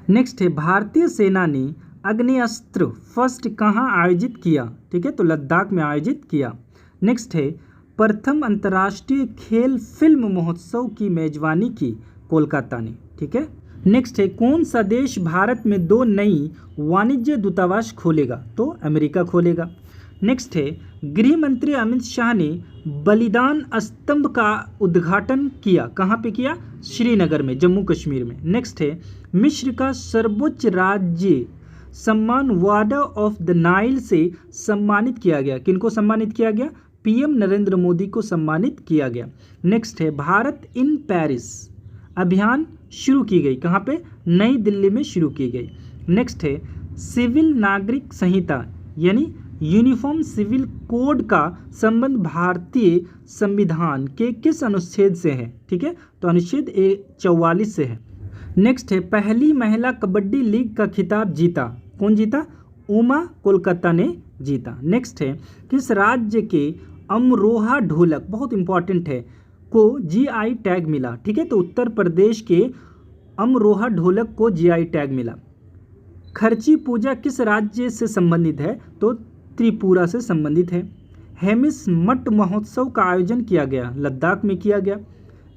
नेक्स्ट है भारतीय सेना ने अग्नेयास्त्र फर्स्ट कहाँ आयोजित किया, ठीक है, तो लद्दाख में आयोजित किया। नेक्स्ट है प्रथम अंतर्राष्ट्रीय खेल फिल्म महोत्सव की मेजबानी की कोलकाता ने, ठीक है। नेक्स्ट है कौन सा देश भारत में 2 नई वाणिज्य दूतावास खोलेगा, तो अमेरिका खोलेगा। नेक्स्ट है गृह मंत्री अमित शाह ने बलिदान स्तंभ का उद्घाटन किया, कहाँ पे किया? श्रीनगर में, जम्मू कश्मीर में। नेक्स्ट है मिस्र का सर्वोच्च राज्य सम्मान वार्डर ऑफ द नाइल से सम्मानित किया गया, किनको सम्मानित किया गया? PM नरेंद्र मोदी को सम्मानित किया गया। नेक्स्ट है भारत इन पेरिस अभियान शुरू की गई, कहाँ पे? नई दिल्ली में शुरू की गई। नेक्स्ट है सिविल नागरिक संहिता यानी यूनिफॉर्म सिविल कोड का संबंध भारतीय संविधान के किस अनुच्छेद से है, ठीक है, तो अनुच्छेद 44 से है। नेक्स्ट है पहली महिला कबड्डी लीग का खिताब जीता, कौन जीता? उमा कोलकाता ने जीता। नेक्स्ट है किस राज्य के अमरोहा ढोलक, बहुत इंपॉर्टेंट है, को GI टैग मिला, ठीक है, तो उत्तर प्रदेश के अमरोहा ढोलक को GI टैग मिला। खर्ची पूजा किस राज्य से संबंधित है, तो त्रिपुरा से संबंधित है। हेमिस मठ महोत्सव का आयोजन किया गया, लद्दाख में किया गया।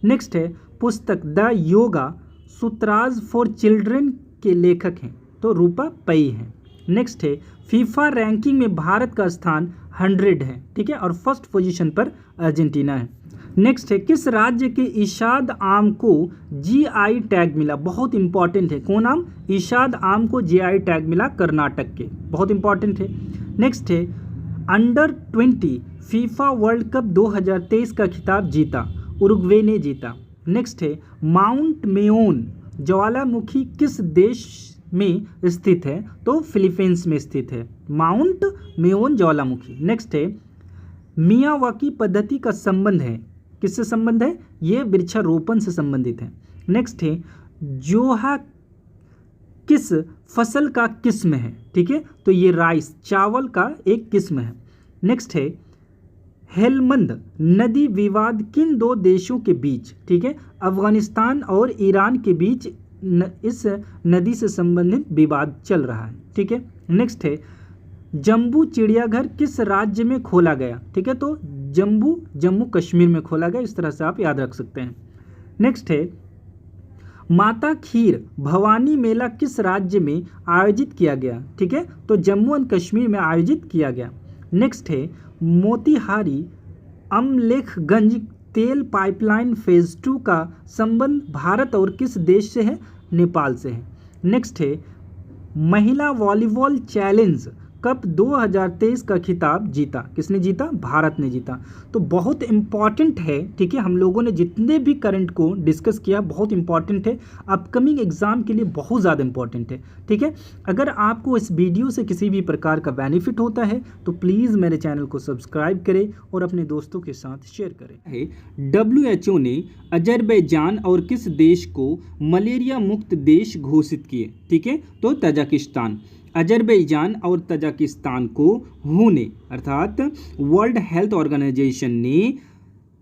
नेक्स्ट है पुस्तक द योगा सूत्राज फॉर चिल्ड्रन के लेखक हैं, तो रुपये है। नेक्स्ट है फीफा रैंकिंग में भारत का स्थान 100 है, ठीक है, और फर्स्ट पोजीशन पर अर्जेंटीना है। नेक्स्ट है किस राज्य के इशाद आम को जीआई टैग मिला, बहुत इंपॉर्टेंट है, कौन आम, इशाद आम को जीआई टैग मिला, कर्नाटक के, बहुत इंपॉर्टेंट है। नेक्स्ट है अंडर 20 फीफा वर्ल्ड कप 2023 का खिताब जीता, उरुग्वे ने जीता। नेक्स्ट है माउंट मेयोन ज्वालामुखी किस देश में स्थित है, तो फिलीपींस में स्थित है माउंट मेयोन ज्वालामुखी। नेक्स्ट है मियावाकी पद्धति का संबंध है, किससे संबंध है, ये वृक्षारोपण से संबंधित है। नेक्स्ट है जोहा किस फसल का किस्म है, ठीक है, तो ये राइस चावल का एक किस्म है। नेक्स्ट है हेलमंद नदी विवाद किन दो देशों के बीच, ठीक है, अफगानिस्तान और ईरान के बीच इस नदी से संबंधित विवाद चल रहा है, ठीक है। नेक्स्ट है जम्बू चिड़ियाघर किस राज्य में खोला गया, ठीक है, तो जम्मू कश्मीर में खोला गया, इस तरह से आप याद रख सकते हैं। नेक्स्ट है माता खीर भवानी मेला किस राज्य में आयोजित किया गया, ठीक है, तो जम्मू एंड कश्मीर में आयोजित किया गया। नेक्स्ट है मोतिहारी अमलेखगंज तेल पाइपलाइन फेज 2 का संबंध भारत और किस देश से है, नेपाल से है। नेक्स्ट है महिला वॉलीबॉल चैलेंज कप 2023 का खिताब जीता, किसने जीता, भारत ने जीता। तो बहुत इंपॉर्टेंट है, ठीक है, हम लोगों ने जितने भी करंट को डिस्कस किया बहुत इंपॉर्टेंट है, अपकमिंग एग्जाम के लिए बहुत ज़्यादा इंपॉर्टेंट है, ठीक है। अगर आपको इस वीडियो से किसी भी प्रकार का बेनिफिट होता है तो प्लीज़ मेरे चैनल को सब्सक्राइब करें और अपने दोस्तों के साथ शेयर करें। WHO ने अजरबैजान और किस देश को मलेरिया मुक्त देश घोषित किए, ठीक है, तो तजाकिस्तान। अजरबैजान और तजाकिस्तान को WHO ने अर्थात वर्ल्ड हेल्थ ऑर्गेनाइजेशन ने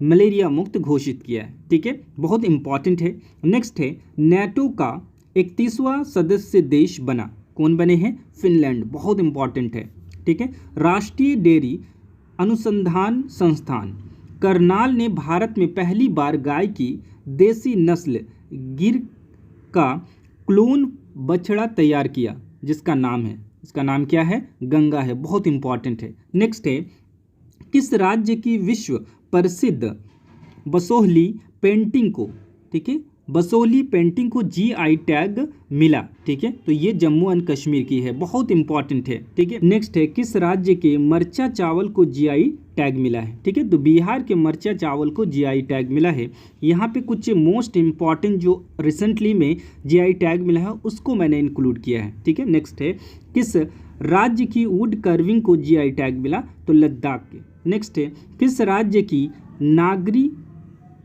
मलेरिया मुक्त घोषित किया है, ठीक है, बहुत इंपॉर्टेंट है। नेक्स्ट है नेटो का 31वां सदस्य देश बना, कौन बने हैं, फिनलैंड, बहुत इंपॉर्टेंट है, ठीक है। राष्ट्रीय डेयरी अनुसंधान संस्थान करनाल ने भारत में पहली बार गाय की देसी नस्ल गिर का क्लोन बछड़ा तैयार किया, जिसका नाम है, इसका नाम क्या है, गंगा है, बहुत इंपॉर्टेंट है। नेक्स्ट है किस राज्य की विश्व प्रसिद्ध बसोहली पेंटिंग को, ठीक है, बसोहली पेंटिंग को जीआई टैग मिला, ठीक है, तो ये जम्मू एंड कश्मीर की है, बहुत इंपॉर्टेंट है, ठीक है। नेक्स्ट है किस राज्य के मरचा चावल को जीआई टैग मिला है, ठीक है, तो बिहार के मरचा चावल को जीआई टैग मिला है। यहाँ पे कुछ मोस्ट इंपॉर्टेंट जो रिसेंटली में जीआई टैग मिला है उसको मैंने इंक्लूड किया है, ठीक है। नेक्स्ट है किस राज्य की वुड कर्विंग को जीआई टैग मिला, तो लद्दाख के। नेक्स्ट है किस राज्य की नागरी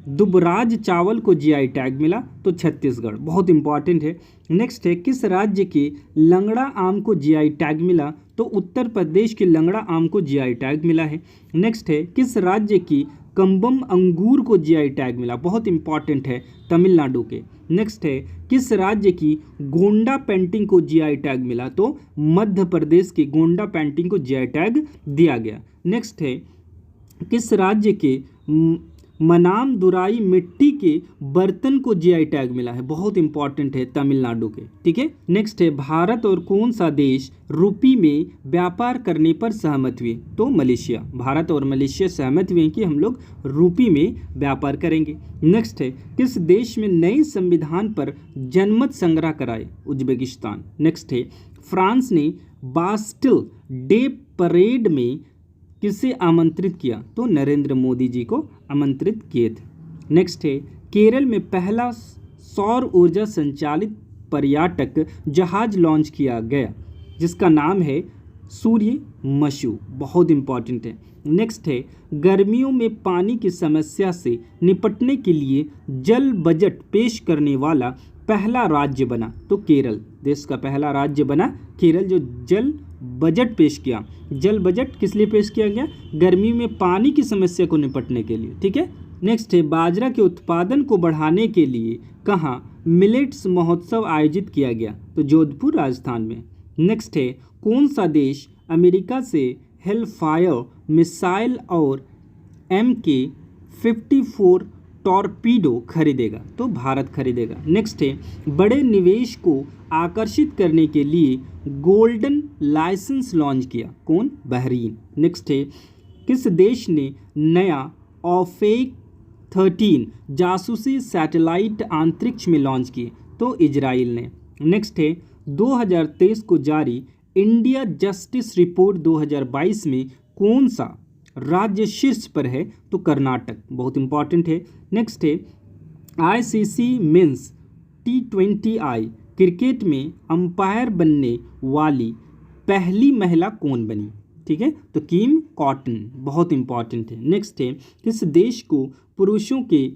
दुबराज चावल को जीआई टैग मिला, तो छत्तीसगढ़, बहुत इंपॉर्टेंट है। नेक्स्ट है किस राज्य के लंगड़ा आम को जीआई टैग मिला, तो उत्तर प्रदेश के लंगड़ा आम को जीआई टैग मिला है। नेक्स्ट है किस राज्य की कम्बम अंगूर को जीआई टैग मिला, बहुत इंपॉर्टेंट है, तमिलनाडु के। नेक्स्ट है किस राज्य की गोंडा पेंटिंग को जीआई टैग मिला, तो मध्य प्रदेश की गोंडा पेंटिंग को जीआई टैग दिया गया। नेक्स्ट है किस राज्य के मनाम दुराई मिट्टी के बर्तन को जीआई टैग मिला है, बहुत इंपॉर्टेंट है, तमिलनाडु के, ठीक है। नेक्स्ट है भारत और कौन सा देश रुपी में व्यापार करने पर सहमत हुए, तो मलेशिया, भारत और मलेशिया सहमत हुए कि हम लोग रुपी में व्यापार करेंगे। नेक्स्ट है किस देश में नए संविधान पर जनमत संग्रह कराए, उज्बेकिस्तान। नेक्स्ट है फ्रांस ने बास्टिल डे परेड में किसे आमंत्रित किया, तो नरेंद्र मोदी जी को आमंत्रित किए थे। नेक्स्ट है केरल में पहला सौर ऊर्जा संचालित पर्यटक जहाज लॉन्च किया गया, जिसका नाम है सूर्यमशु, बहुत इंपॉर्टेंट है। नेक्स्ट है गर्मियों में पानी की समस्या से निपटने के लिए जल बजट पेश करने वाला पहला राज्य बना, तो केरल, देश का पहला राज्य बना केरल जो जल बजट पेश किया। जल बजट किस लिए पेश किया गया, गर्मी में पानी की समस्या को निपटने के लिए, ठीक है। नेक्स्ट है बाजरा के उत्पादन को बढ़ाने के लिए कहाँ मिलेट्स महोत्सव आयोजित किया गया, तो जोधपुर राजस्थान में। नेक्स्ट है कौन सा देश अमेरिका से हेलफायर मिसाइल और MK-54 टॉर्पीडो खरीदेगा? तो भारत खरीदेगा। नेक्स्ट है, बड़े निवेश को आकर्षिक करने के लिए गोल्डन लाइसेंस लॉन्च किया? कौन? बहरीन। नेक्स्ट है, किस देश ने नया ऑफेक 13 जासूसी सैटेलाइट अंतरिक्ष में लॉन्च किए? तो इजराइल ने। नेक्स्ट है, 2023 को जारी इंडिया जस्टिस रिपोर्ट 2022 में कौन सा राज्य शीर्ष पर है? तो कर्नाटक, बहुत इंपॉर्टेंट है। नेक्स्ट है, ICC मेंस T20I क्रिकेट में अंपायर बनने वाली पहली महिला कौन बनी? ठीक है, तो किम कॉटन, बहुत इंपॉर्टेंट है। नेक्स्ट है, किस देश को पुरुषों के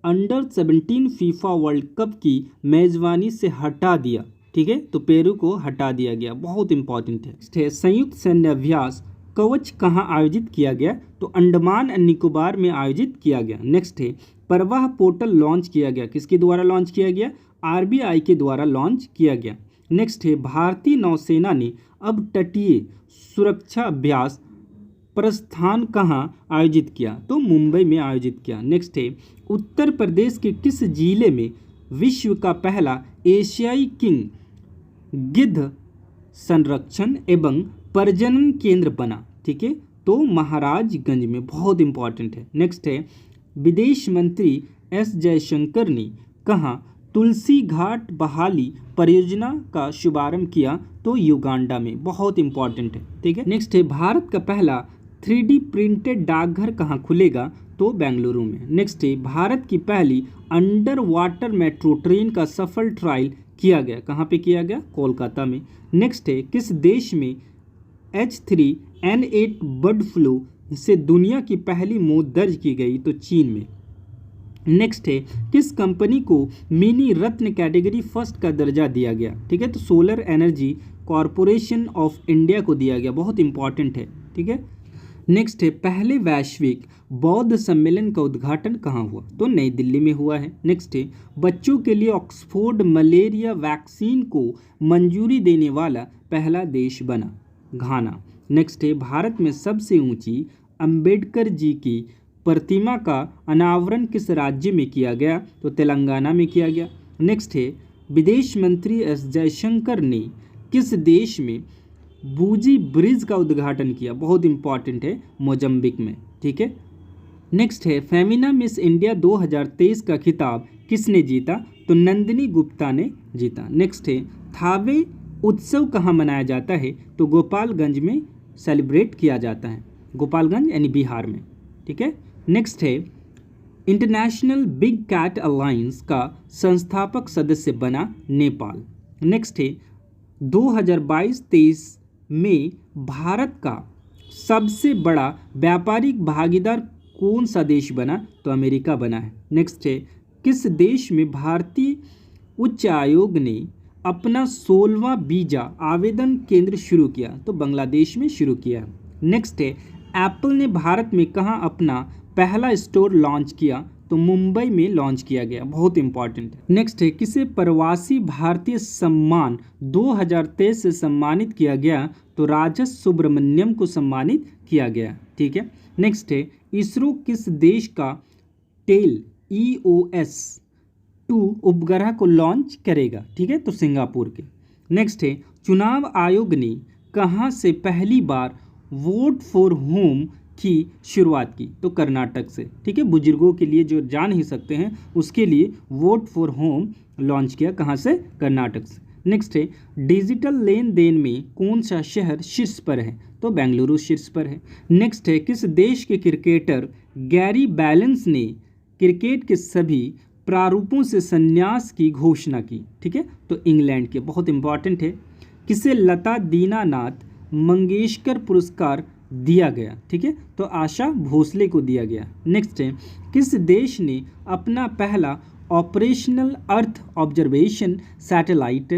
अंडर 17 फीफा वर्ल्ड कप की मेजबानी से हटा दिया? ठीक है, तो पेरू को हटा दिया गया, बहुत इंपॉर्टेंट है। नेक्स्ट है, संयुक्त सैन्य अभ्यास कवच कहाँ आयोजित किया गया? तो अंडमान एंड निकोबार में आयोजित किया गया। नेक्स्ट है, प्रवाह पोर्टल लॉन्च किया गया, किसके द्वारा लॉन्च किया गया? RBI के द्वारा लॉन्च किया गया। नेक्स्ट है, भारतीय नौसेना ने अब तटीय सुरक्षा अभ्यास प्रस्थान कहाँ आयोजित किया? तो मुंबई में आयोजित किया। नेक्स्ट है, उत्तर प्रदेश के किस जिले में विश्व का पहला एशियाई किंग गिद्ध संरक्षण एवं प्रजनन केंद्र बना? ठीक है, तो महाराजगंज में, बहुत इंपॉर्टेंट है। नेक्स्ट है, विदेश मंत्री S जयशंकर ने कहाँ तुलसी घाट बहाली परियोजना का शुभारंभ किया? तो युगांडा में, बहुत इंपॉर्टेंट है। ठीक है, नेक्स्ट है, भारत का पहला 3D प्रिंटेड डाकघर कहाँ खुलेगा? तो बेंगलुरु में। नेक्स्ट है, भारत की पहली अंडर वाटर मेट्रो ट्रेन का सफल ट्रायल किया गया, कहाँ पे किया गया? कोलकाता में। नेक्स्ट है, किस देश में H3N8 बर्ड फ्लू से दुनिया की पहली मौत दर्ज की गई? तो चीन में। नेक्स्ट है, किस कंपनी को मिनी रत्न कैटेगरी फर्स्ट का दर्जा दिया गया? ठीक है, तो solar energy corporation of India को दिया गया, बहुत इंपॉर्टेंट है। ठीक है, नेक्स्ट है, पहले वैश्विक बौद्ध सम्मेलन का उद्घाटन कहाँ हुआ? तो नई दिल्ली में हुआ है। नेक्स्ट है, बच्चों के लिए ऑक्सफोर्ड मलेरिया वैक्सीन को मंजूरी देने वाला पहला देश बना? घाना। नेक्स्ट है, भारत में सबसे ऊंची अंबेडकर जी की प्रतिमा का अनावरण किस राज्य में किया गया? तो तेलंगाना में किया गया। नेक्स्ट है, विदेश मंत्री S जयशंकर ने किस देश में बूजी ब्रिज का उद्घाटन किया? बहुत इंपॉर्टेंट है, मोजम्बिक में। ठीक है, नेक्स्ट है, फेमिना मिस इंडिया 2023 का खिताब किसने जीता? तो नंदिनी गुप्ता ने जीता। नेक्स्ट है, थावे उत्सव कहाँ मनाया जाता है? तो गोपालगंज में सेलिब्रेट किया जाता है, गोपालगंज यानी बिहार में। ठीक है, नेक्स्ट है, इंटरनेशनल बिग कैट अलायंस का संस्थापक सदस्य बना नेपाल? नेक्स्ट है, 2022-23 में भारत का सबसे बड़ा व्यापारिक भागीदार कौन सा देश बना? तो अमेरिका बना है। नेक्स्ट है, किस देश में भारतीय उच्च आयोग ने अपना 16वां वीजा आवेदन केंद्र शुरू किया? तो बांग्लादेश में शुरू किया। नेक्स्ट है, एप्पल ने भारत में कहाँ अपना पहला स्टोर लॉन्च किया? तो मुंबई में लॉन्च किया गया, बहुत इंपॉर्टेंट है। नेक्स्ट है, किसे प्रवासी भारतीय सम्मान 2023 से सम्मानित किया गया? तो राजस सुब्रमण्यम को सम्मानित किया गया। ठीक है, नेक्स्ट है, इसरो किस देश का टेल EOS-2 उपग्रह को लॉन्च करेगा? ठीक है, तो सिंगापुर के। नेक्स्ट है, चुनाव आयोग ने कहाँ से पहली बार वोट फॉर होम की शुरुआत की? तो कर्नाटक से। ठीक है, बुजुर्गों के लिए जो जा नहीं सकते हैं उसके लिए वोट फॉर होम लॉन्च किया, कहाँ से? कर्नाटक से। नेक्स्ट है, डिजिटल लेन देन में कौन सा शहर शीर्ष पर है? तो बेंगलुरु शीर्ष पर है। नेक्स्ट है, किस देश के क्रिकेटर गैरी बैलेंस ने क्रिकेट के सभी प्रारूपों से संन्यास की घोषणा की? ठीक है, तो इंग्लैंड के, बहुत इंपॉर्टेंट है। किसे लता दीनानाथ मंगेशकर पुरस्कार दिया गया? ठीक है, तो आशा भोसले को दिया गया। नेक्स्ट है, किस देश ने अपना पहला operational earth observation satellite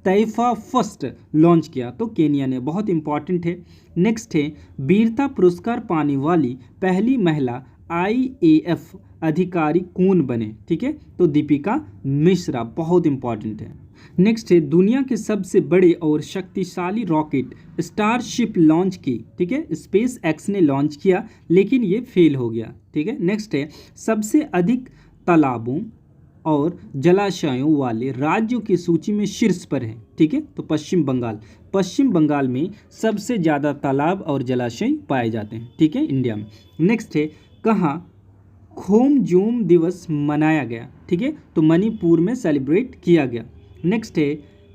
Taifa first launch किया? तो केनिया ने, बहुत इंपॉर्टेंट है। नेक्स्ट है, वीरता पुरस्कार पाने वाली पहली महिला IAF अधिकारी कौन बने? ठीक है, तो दीपिका मिश्रा, बहुत इंपॉर्टेंट है। नेक्स्ट है दुनिया के सबसे बड़े और शक्तिशाली रॉकेट स्टारशिप लॉन्च की। ठीक है, स्पेस एक्स ने लॉन्च किया लेकिन ये फेल हो गया। ठीक है, नेक्स्ट है सबसे अधिक तालाबों और जलाशयों वाले राज्यों की सूची में शीर्ष पर है। ठीक है, तो पश्चिम बंगाल। पश्चिम बंगाल में सबसे ज़्यादा तालाब और जलाशय पाए जाते हैं। ठीक है, इंडिया में। नेक्स्ट है कहाँ खोमजोम दिवस मनाया गया? ठीक है, तो मणिपुर में सेलिब्रेट किया गया। नेक्स्ट है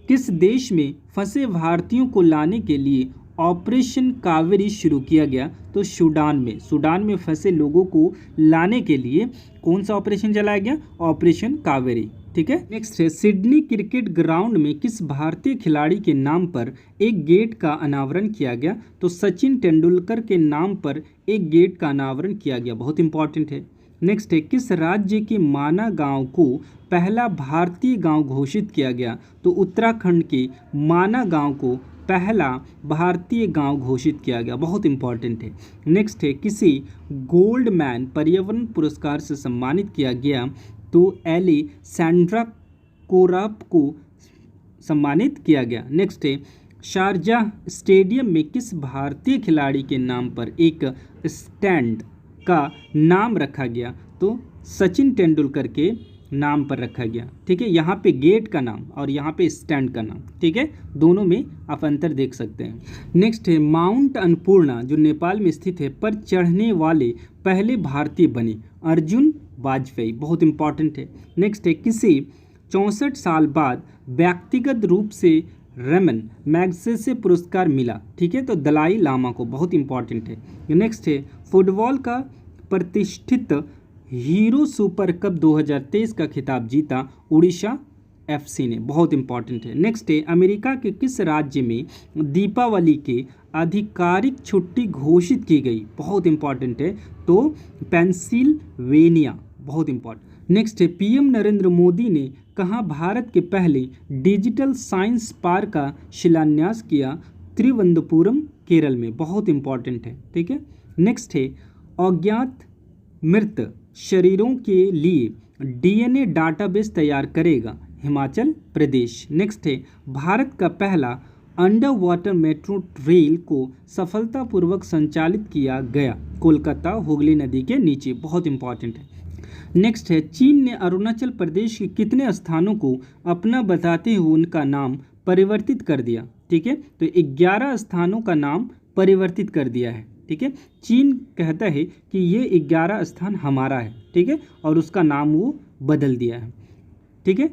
किस देश में फंसे भारतीयों को लाने के लिए ऑपरेशन कावेरी शुरू किया गया? तो सूडान में। सूडान में फंसे लोगों को लाने के लिए कौन सा ऑपरेशन चलाया गया? ऑपरेशन कावेरी। ठीक है, नेक्स्ट है सिडनी क्रिकेट ग्राउंड में किस भारतीय खिलाड़ी के नाम पर एक गेट का अनावरण किया गया? तो सचिन तेंदुलकर के नाम पर एक गेट का अनावरण किया गया, बहुत इंपॉर्टेंट है। नेक्स्ट है किस राज्य के माना गांव को पहला भारतीय गांव घोषित किया गया? तो उत्तराखंड के माना गांव को पहला भारतीय गांव घोषित किया गया, बहुत इंपॉर्टेंट है। नेक्स्ट है किसी गोल्डमैन पर्यावरण पुरस्कार से सम्मानित किया गया? तो एलेक्जेंड्रा कोराप को सम्मानित किया गया। नेक्स्ट है शारजाह स्टेडियम में किस भारतीय खिलाड़ी के नाम पर एक स्टैंड का नाम रखा गया? तो सचिन तेंदुलकर के नाम पर रखा गया। ठीक है, यहाँ पे गेट का नाम और यहाँ पे स्टैंड का नाम। ठीक है, दोनों में आप अंतर देख सकते हैं। नेक्स्ट है माउंट अन्नपूर्णा जो नेपाल में स्थित है पर चढ़ने वाले पहले भारतीय बने? अर्जुन वाजपेयी, बहुत इंपॉर्टेंट है। नेक्स्ट है किसे 64 साल बाद व्यक्तिगत रूप से रमन मैग्सेसे पुरस्कार मिला? ठीक है, तो दलाई लामा को, बहुत इंपॉर्टेंट है। नेक्स्ट है फुटबॉल का प्रतिष्ठित हीरो सुपर कप 2023 का खिताब जीता उड़ीसा FC ने, बहुत इंपॉर्टेंट है। नेक्स्ट है अमेरिका के किस राज्य में दीपावली के आधिकारिक छुट्टी घोषित की गई? बहुत इंपॉर्टेंट है, तो पेंसिल्वेनिया, बहुत इंपॉर्टेंट। नेक्स्ट है PM नरेंद्र मोदी ने कहाँ भारत के पहले डिजिटल साइंस पार्क का शिलान्यास किया? तिरुवनंतपुरम केरल में, बहुत इंपॉर्टेंट है। ठीक है, नेक्स्ट है अज्ञात मृत शरीरों के लिए DNA डाटाबेस तैयार करेगा? हिमाचल प्रदेश। नेक्स्ट है भारत का पहला अंडर वाटर मेट्रो रेल को सफलतापूर्वक संचालित किया गया? कोलकाता हुगली नदी के नीचे, बहुत इंपॉर्टेंट है। नेक्स्ट है चीन ने अरुणाचल प्रदेश के कितने स्थानों को अपना बताते हुए उनका नाम परिवर्तित कर दिया? ठीक है, तो 11 स्थानों का नाम परिवर्तित कर दिया है। ठीक है, चीन कहता है कि ये 11 स्थान हमारा है। ठीक है, और उसका नाम वो बदल दिया है। ठीक है,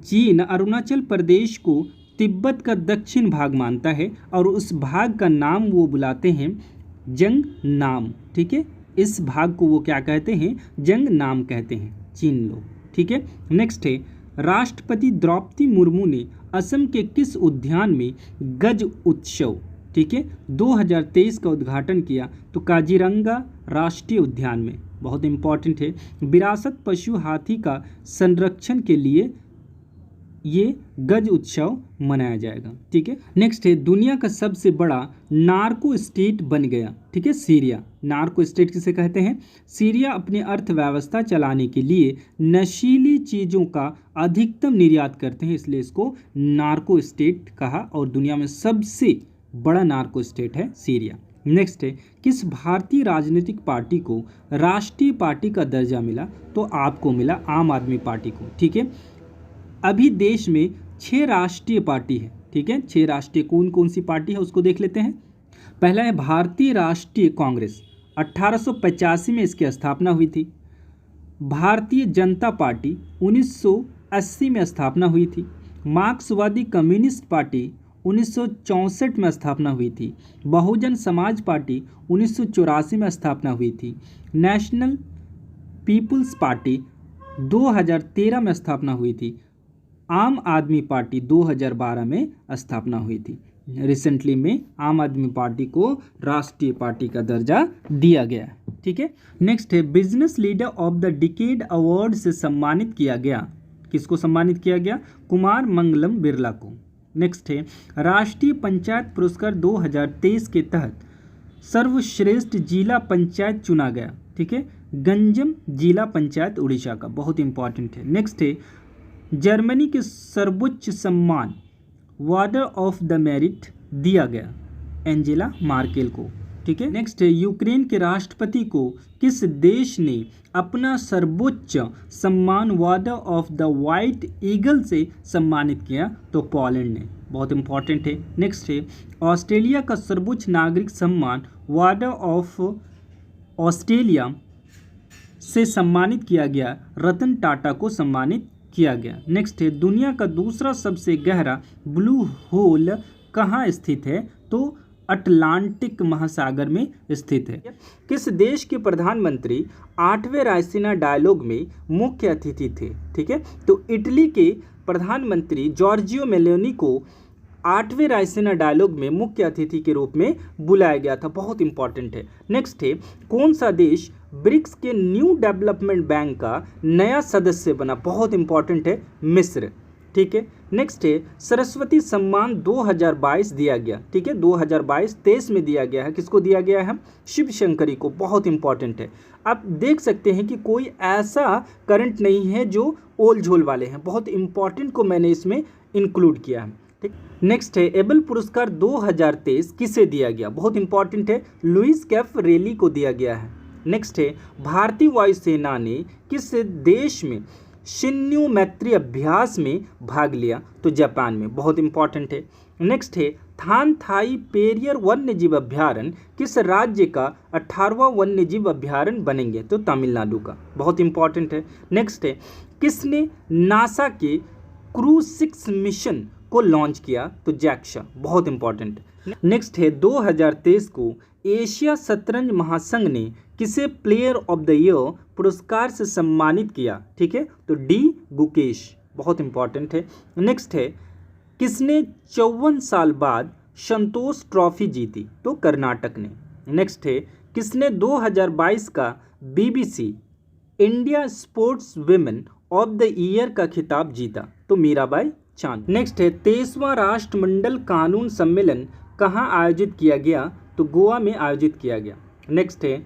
चीन अरुणाचल प्रदेश को तिब्बत का दक्षिण भाग मानता है और उस भाग का नाम वो बुलाते हैं जंग नाम। ठीक है, इस भाग को वो क्या कहते हैं? जंग नाम कहते हैं चीन लोग। ठीक है, नेक्स्ट है राष्ट्रपति द्रौपदी मुर्मू ने असम के किस उद्यान में गज उत्सव 2023 का उद्घाटन किया? तो काजीरंगा राष्ट्रीय उद्यान में, बहुत इंपॉर्टेंट है। विरासत पशु हाथी का संरक्षण के लिए ये गज उत्सव मनाया जाएगा। ठीक है, नेक्स्ट है दुनिया का सबसे बड़ा नार्को स्टेट बन गया? ठीक है, सीरिया। नार्को स्टेट किसे कहते हैं? सीरिया अपनी अर्थव्यवस्था चलाने के लिए नशीली चीज़ों का अधिकतम निर्यात करते हैं, इसलिए इसको नार्को स्टेट कहा और दुनिया में सबसे बड़ा नार्को स्टेट है सीरिया। नेक्स्ट है किस भारतीय राजनीतिक पार्टी को राष्ट्रीय पार्टी का दर्जा मिला? तो आपको मिला आम आदमी पार्टी को। ठीक है, अभी देश में 6 राष्ट्रीय पार्टी है। ठीक है, 6 राष्ट्रीय कौन कौन सी पार्टी है उसको देख लेते हैं। पहला है भारतीय राष्ट्रीय कांग्रेस, 1885 में इसकी स्थापना हुई थी। भारतीय जनता पार्टी 1980 में स्थापना हुई थी। मार्क्सवादी कम्युनिस्ट पार्टी 1964 में स्थापना हुई थी। बहुजन समाज पार्टी 1984 में स्थापना हुई थी। नेशनल पीपुल्स पार्टी 2013 में स्थापना हुई थी। आम आदमी पार्टी 2012 में स्थापना हुई थी। रिसेंटली में आम आदमी पार्टी को राष्ट्रीय पार्टी का दर्जा दिया गया है। ठीक है, नेक्स्ट है business leader of the decade award से सम्मानित किया गया। किसको सम्मानित किया गया? कुमार मंगलम बिरला को। नेक्स्ट है राष्ट्रीय पंचायत पुरस्कार 2023 के तहत सर्वश्रेष्ठ जिला पंचायत चुना गया। ठीक है। गंजम जिला पंचायत उड़ीसा का, बहुत इंपॉर्टेंट है। नेक्स्ट है जर्मनी के सर्वोच्च सम्मान वार्डर ऑफ द मेरिट दिया गया एंजेला मार्केल को, ठीक है। नेक्स्ट है यूक्रेन के राष्ट्रपति को किस देश ने अपना सर्वोच्च सम्मान वार्डर ऑफ द व्हाइट ईगल से सम्मानित किया? तो पोलैंड ने, बहुत इंपॉर्टेंट है। नेक्स्ट है ऑस्ट्रेलिया का सर्वोच्च नागरिक सम्मान वार्डर ऑफ ऑस्ट्रेलिया से सम्मानित किया गया रतन टाटा को सम्मानित किया गया। नेक्स्ट है दुनिया का दूसरा सबसे गहरा ब्लू होल कहाँ स्थित है? तो अटलांटिक महासागर में स्थित है। किस देश के प्रधानमंत्री 8वें रायसीना डायलॉग में मुख्य अतिथि थे? ठीक है, तो इटली के प्रधानमंत्री जॉर्जियो मेलोनी को 8वें रायसीना डायलॉग में मुख्य अतिथि के रूप में बुलाया गया था, बहुत इंपॉर्टेंट है। नेक्स्ट है कौन सा देश ब्रिक्स के न्यू डेवलपमेंट बैंक का नया सदस्य बना? बहुत इंपॉर्टेंट है, मिस्र, ठीक है। नेक्स्ट है सरस्वती सम्मान 2022 दिया गया, ठीक है, 2022-23 में दिया गया है। किसको दिया गया है? शिव शंकरी को, बहुत इंपॉर्टेंट है। आप देख सकते हैं कि कोई ऐसा करंट नहीं है जो ओल झोल वाले हैं, बहुत इंपॉर्टेंट को मैंने इसमें इंक्लूड किया है, ठीक। नेक्स्ट है एबल पुरस्कार 2023 किसे दिया गया? बहुत इंपॉर्टेंट है, लुइस कैफरेली को दिया गया है। नेक्स्ट है भारतीय वायुसेना ने किस देश में शिन्यू मैत्री अभ्यास में भाग लिया? तो जापान में, बहुत इंपॉर्टेंट है। नेक्स्ट है थान थाई पेरियर वन्य जीव अभ्यारण्य किस राज्य का 18वां वन्य जीव अभ्यारण्य बनेंगे? तो तमिलनाडु का, बहुत इंपॉर्टेंट है। नेक्स्ट है किसने नासा के क्रू 6 मिशन को लॉन्च किया? तो जैक्शा, बहुत इंपॉर्टेंट। नेक्स्ट है 2023 को एशिया शतरंज महासंघ ने किसे प्लेयर ऑफ द ईयर पुरस्कार से सम्मानित किया? ठीक है, तो डी गुकेश, बहुत इंपॉर्टेंट है। नेक्स्ट है किसने 54 साल बाद संतोष ट्रॉफी जीती? तो कर्नाटक ने। नेक्स्ट है किसने 2022 का BBC India sports women of the year का खिताब जीता? तो मीराबाई चांद। नेक्स्ट है 23वां राष्ट्रमंडल कानून सम्मेलन कहाँ आयोजित किया गया? तो गोवा में आयोजित किया गया। नेक्स्ट है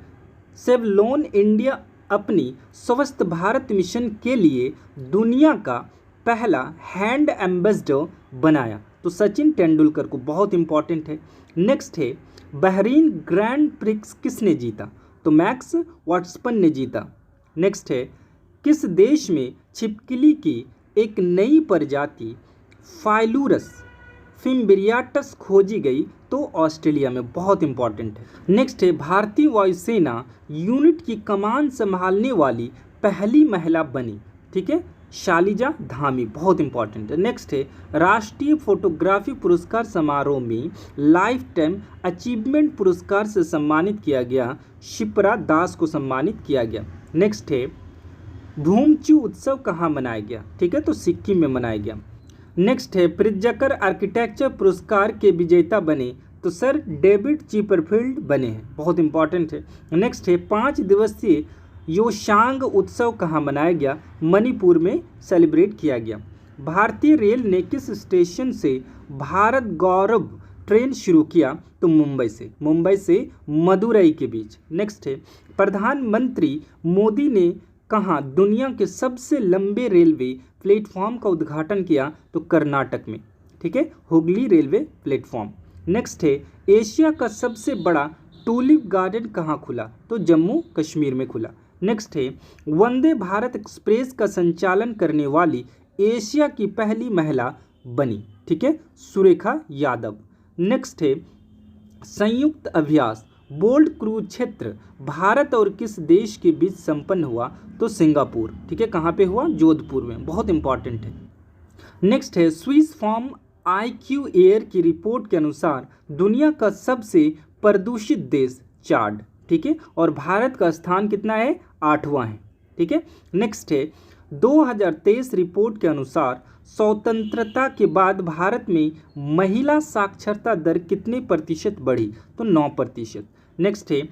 सेवलोन इंडिया अपनी स्वस्थ भारत मिशन के लिए दुनिया का पहला हैंड एम्बेसडर बनाया? तो सचिन तेंदुलकर को, बहुत इंपॉर्टेंट है। नेक्स्ट है बहरीन ग्रैंड प्रिक्स किसने जीता? तो मैक्स वर्स्टपन ने जीता। नेक्स्ट है किस देश में छिपकली की एक नई प्रजाति फाइलूरस फिम्ब्रियाटस खोजी गई? तो ऑस्ट्रेलिया में, बहुत इंपॉर्टेंट है। नेक्स्ट है भारतीय वायुसेना यूनिट की कमान संभालने वाली पहली महिला बनी? ठीक है, शालिजा धामी, बहुत इंपॉर्टेंट है। नेक्स्ट है राष्ट्रीय फोटोग्राफी पुरस्कार समारोह में लाइफ टाइम अचीवमेंट पुरस्कार से सम्मानित किया गया शिप्रा दास को सम्मानित किया गया। नेक्स्ट है धूमचू उत्सव कहाँ मनाया गया? ठीक है, तो सिक्किम में मनाया गया। नेक्स्ट है प्रित्जकर आर्किटेक्चर पुरस्कार के विजेता बने? तो सर डेविड चिपरफील्ड बने हैं, बहुत इंपॉर्टेंट है। नेक्स्ट है 5 दिवसीय योशांग उत्सव कहाँ मनाया गया? मणिपुर में सेलिब्रेट किया गया। भारतीय रेल ने किस स्टेशन से भारत गौरव ट्रेन शुरू किया? तो मुंबई से मदुरई के बीच। नेक्स्ट है प्रधानमंत्री मोदी ने कहाँ दुनिया के सबसे लंबे रेलवे प्लेटफॉर्म का उद्घाटन किया? तो कर्नाटक में, ठीक है, हुगली रेलवे प्लेटफॉर्म। नेक्स्ट है एशिया का सबसे बड़ा टूलिप गार्डन कहाँ खुला? तो जम्मू कश्मीर में खुला। नेक्स्ट है वंदे भारत एक्सप्रेस का संचालन करने वाली एशिया की पहली महिला बनी? ठीक है, सुरेखा यादव। नेक्स्ट है संयुक्त अभ्यास बोल्ट क्रूज क्षेत्र भारत और किस देश के बीच संपन्न हुआ? तो सिंगापुर, ठीक है, कहाँ पे हुआ? जोधपुर में, बहुत इंपॉर्टेंट है। नेक्स्ट है स्विस फॉर्म IQ एयर की रिपोर्ट के अनुसार दुनिया का सबसे प्रदूषित देश चाड, ठीक है, और भारत का स्थान कितना है? 8वां है, ठीक है। नेक्स्ट है 2023 रिपोर्ट के अनुसार स्वतंत्रता के बाद भारत में महिला साक्षरता दर कितने प्रतिशत बढ़ी? तो 9%। नेक्स्ट है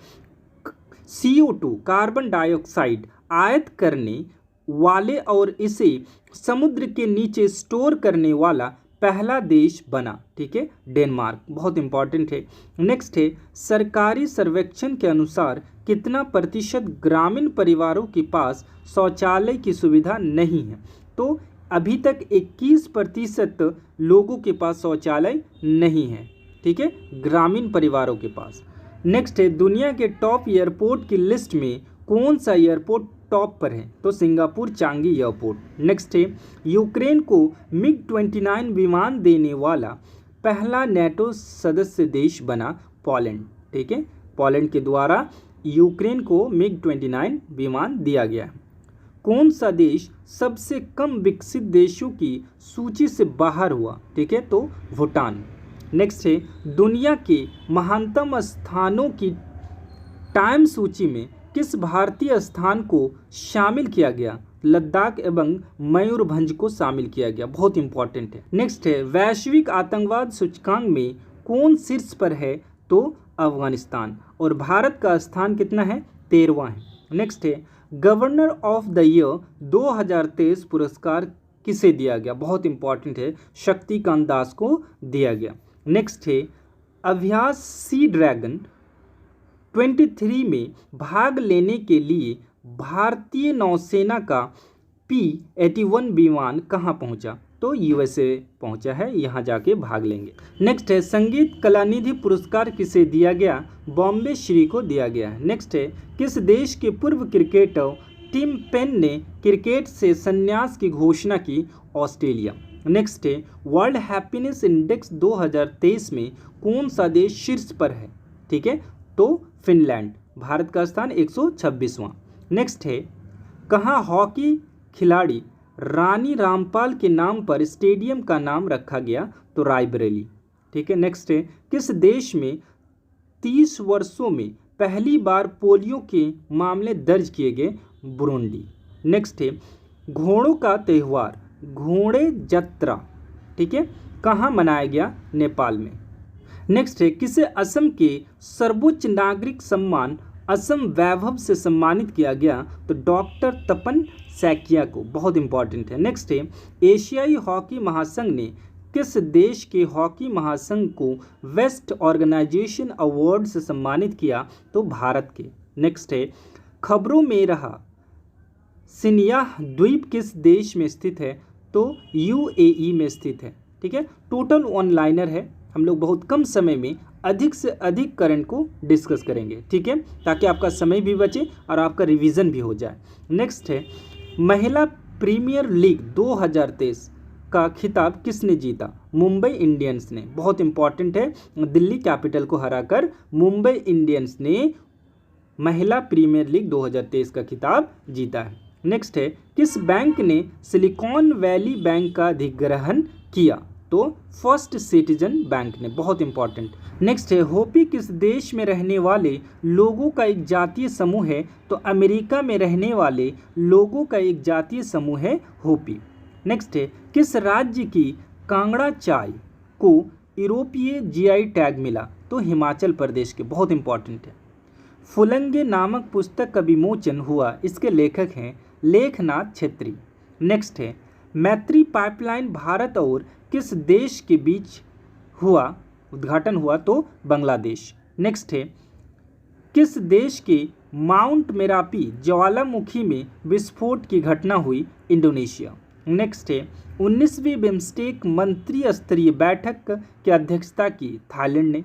CO2 कार्बन डाइऑक्साइड आयत करने वाले और इसे समुद्र के नीचे स्टोर करने वाला पहला देश बना, ठीक है, डेनमार्क, बहुत इंपॉर्टेंट है। नेक्स्ट है, सरकारी सर्वेक्षण के अनुसार कितना प्रतिशत ग्रामीण परिवारों के पास शौचालय की सुविधा नहीं है? तो अभी तक 21% लोगों के पास शौचालय नहीं है, ठीक है, ग्रामीण परिवारों के पास। नेक्स्ट है, दुनिया के टॉप एयरपोर्ट की लिस्ट में कौन सा एयरपोर्ट टॉप पर है? तो सिंगापुर चांगी एयरपोर्ट। नेक्स्ट है, यूक्रेन को MiG-29 विमान देने वाला पहला नेटो सदस्य देश बना पोलैंड, ठीक है, पोलैंड के द्वारा यूक्रेन को MiG-29 विमान दिया गया। कौन सा देश सबसे कम विकसित देशों की सूची से बाहर हुआ? ठीक है, तो भूटान। नेक्स्ट है, दुनिया के महानतम स्थानों की टाइम सूची में किस भारतीय स्थान को शामिल किया गया? लद्दाख एवं मयूरभंज को शामिल किया गया, बहुत इंपॉर्टेंट है। नेक्स्ट है, वैश्विक आतंकवाद सूचकांक में कौन शीर्ष पर है? तो अफगानिस्तान। और भारत का स्थान कितना है? 13वां है। नेक्स्ट है, गवर्नर ऑफ द ईयर 2023 पुरस्कार किसे दिया गया? बहुत इंपॉर्टेंट है, शक्तिकांत दास को दिया गया। नेक्स्ट है, अभ्यास सी ड्रैगन 23 में भाग लेने के लिए भारतीय नौसेना का P-81 विमान कहाँ पहुँचा? तो USA पहुँचा है, यहाँ जाके भाग लेंगे। नेक्स्ट है, संगीत कलानिधि पुरस्कार किसे दिया गया? बॉम्बे श्री को दिया गया है। नेक्स्ट है, किस देश के पूर्व क्रिकेटर टिम पेन ने क्रिकेट से संन्यास की घोषणा की? ऑस्ट्रेलिया। नेक्स्ट है, वर्ल्ड हैप्पीनेस इंडेक्स 2023 में कौन सा देश शीर्ष पर है? ठीक है, तो फिनलैंड। भारत का स्थान 126वां। नेक्स्ट है, कहाँ हॉकी खिलाड़ी रानी रामपाल के नाम पर स्टेडियम का नाम रखा गया? तो रायबरेली, ठीक है। नेक्स्ट है, किस देश में 30 वर्षों में पहली बार पोलियो के मामले दर्ज किए गए? बुरुंडी। नेक्स्ट है, घोड़ों का त्यौहार घोड़े जत्रा, ठीक है, कहाँ मनाया गया? नेपाल में। नेक्स्ट है, किसे असम के सर्वोच्च नागरिक सम्मान असम वैभव से सम्मानित किया गया? तो डॉक्टर तपन सैकिया को, बहुत इंपॉर्टेंट है। नेक्स्ट है, एशियाई हॉकी महासंघ ने किस देश के हॉकी महासंघ को बेस्ट ऑर्गेनाइजेशन अवार्ड से सम्मानित किया? तो भारत के। नेक्स्ट है, खबरों में रहा सिनियाह द्वीप किस देश में स्थित है? तो UAE में स्थित है, ठीक है। टोटल ऑनलाइनर है, हम लोग बहुत कम समय में अधिक से अधिक करंट को डिस्कस करेंगे, ठीक है, ताकि आपका समय भी बचे और आपका रिवीजन भी हो जाए। नेक्स्ट है, महिला प्रीमियर लीग 2023 का खिताब किसने जीता? मुंबई इंडियंस ने, बहुत इंपॉर्टेंट है, दिल्ली कैपिटल को हराकर मुंबई इंडियंस ने महिला प्रीमियर लीग 2023 का खिताब जीता है। नेक्स्ट है, किस बैंक ने सिलिकॉन वैली बैंक का अधिग्रहण किया? तो फर्स्ट सिटीजन बैंक ने, बहुत इंपॉर्टेंट। नेक्स्ट है, होपी किस देश में रहने वाले लोगों का एक जातीय समूह है? तो अमेरिका में रहने वाले लोगों का एक जातीय समूह है होपी। नेक्स्ट है, किस राज्य की कांगड़ा चाय को यूरोपीय GI टैग मिला? तो हिमाचल प्रदेश के, बहुत इंपॉर्टेंट है। फुलंगे नामक पुस्तक का विमोचन हुआ, इसके लेखक हैं लेखनाथ छेत्री। नेक्स्ट है, मैत्री पाइपलाइन भारत और किस देश के बीच हुआ, उद्घाटन हुआ? तो बांग्लादेश। नेक्स्ट है, किस देश के माउंट मेरापी ज्वालामुखी में विस्फोट की घटना हुई? इंडोनेशिया। नेक्स्ट है, 19वीं बिम्स्टेक मंत्री स्तरीय बैठक की अध्यक्षता की थाईलैंड ने।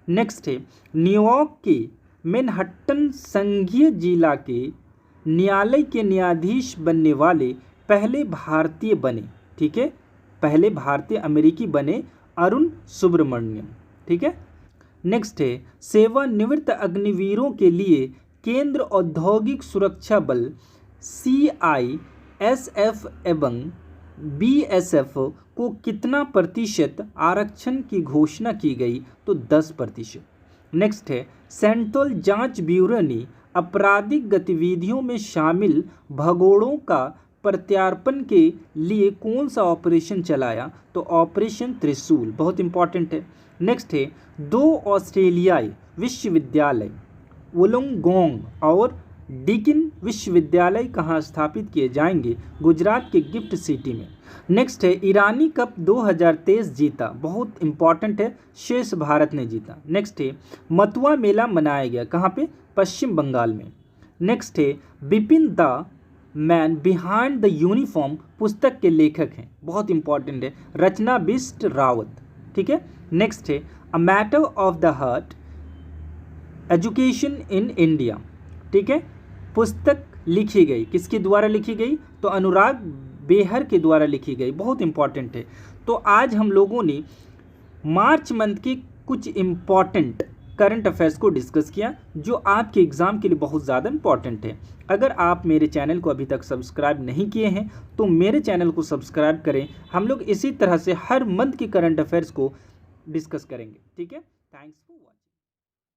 नेक्स्ट है, न्यूयॉर्क के मैनहट्टन संघीय जिला के न्यायालय के न्यायाधीश बनने वाले पहले भारतीय बने, ठीक है, पहले भारतीय अमेरिकी बने अरुण सुब्रमण्यम, ठीक है। नेक्स्ट है, सेवानिवृत्त अग्निवीरों के लिए केंद्र औद्योगिक सुरक्षा बल CISF एवं BSF को कितना प्रतिशत आरक्षण की घोषणा की गई? तो 10%। नेक्स्ट है, सेंट्रल जांच ब्यूरो ने आपराधिक गतिविधियों में शामिल भगोड़ों का प्रत्यार्पण के लिए कौन सा ऑपरेशन चलाया? तो ऑपरेशन त्रिशूल, बहुत इंपॉर्टेंट है। नेक्स्ट है, 2 ऑस्ट्रेलियाई विश्वविद्यालय वुलंगडोंग और डीकिन विश्वविद्यालय कहाँ स्थापित किए जाएंगे? गुजरात के गिफ्ट सिटी में। नेक्स्ट है ईरानी कप 2023 जीता, बहुत इंपॉर्टेंट है, शेष भारत ने जीता। नेक्स्ट है मथुआ मेला मनाया गया, कहाँ पे? पश्चिम बंगाल में। नेक्स्ट है Bipin the man behind the uniform पुस्तक के लेखक हैं, बहुत इंपॉर्टेंट है, रचना बिष्ट रावत। ठीक है। नेक्स्ट है a matter of the heart education in India. ठीक है। पुस्तक लिखी गई, किसके द्वारा लिखी गई? तो अनुराग बेहर के द्वारा लिखी गई, बहुत इंपॉर्टेंट है। तो आज हम लोगों ने मार्च मंथ के कुछ इंपॉर्टेंट करंट अफेयर्स को डिस्कस किया जो आपके एग्ज़ाम के लिए बहुत ज़्यादा इंपॉर्टेंट है। अगर आप मेरे चैनल को अभी तक सब्सक्राइब नहीं किए हैं तो मेरे चैनल को सब्सक्राइब करें। हम लोग इसी तरह से हर मंथ के करंट अफेयर्स को डिस्कस करेंगे। ठीक है। Thanks for watching.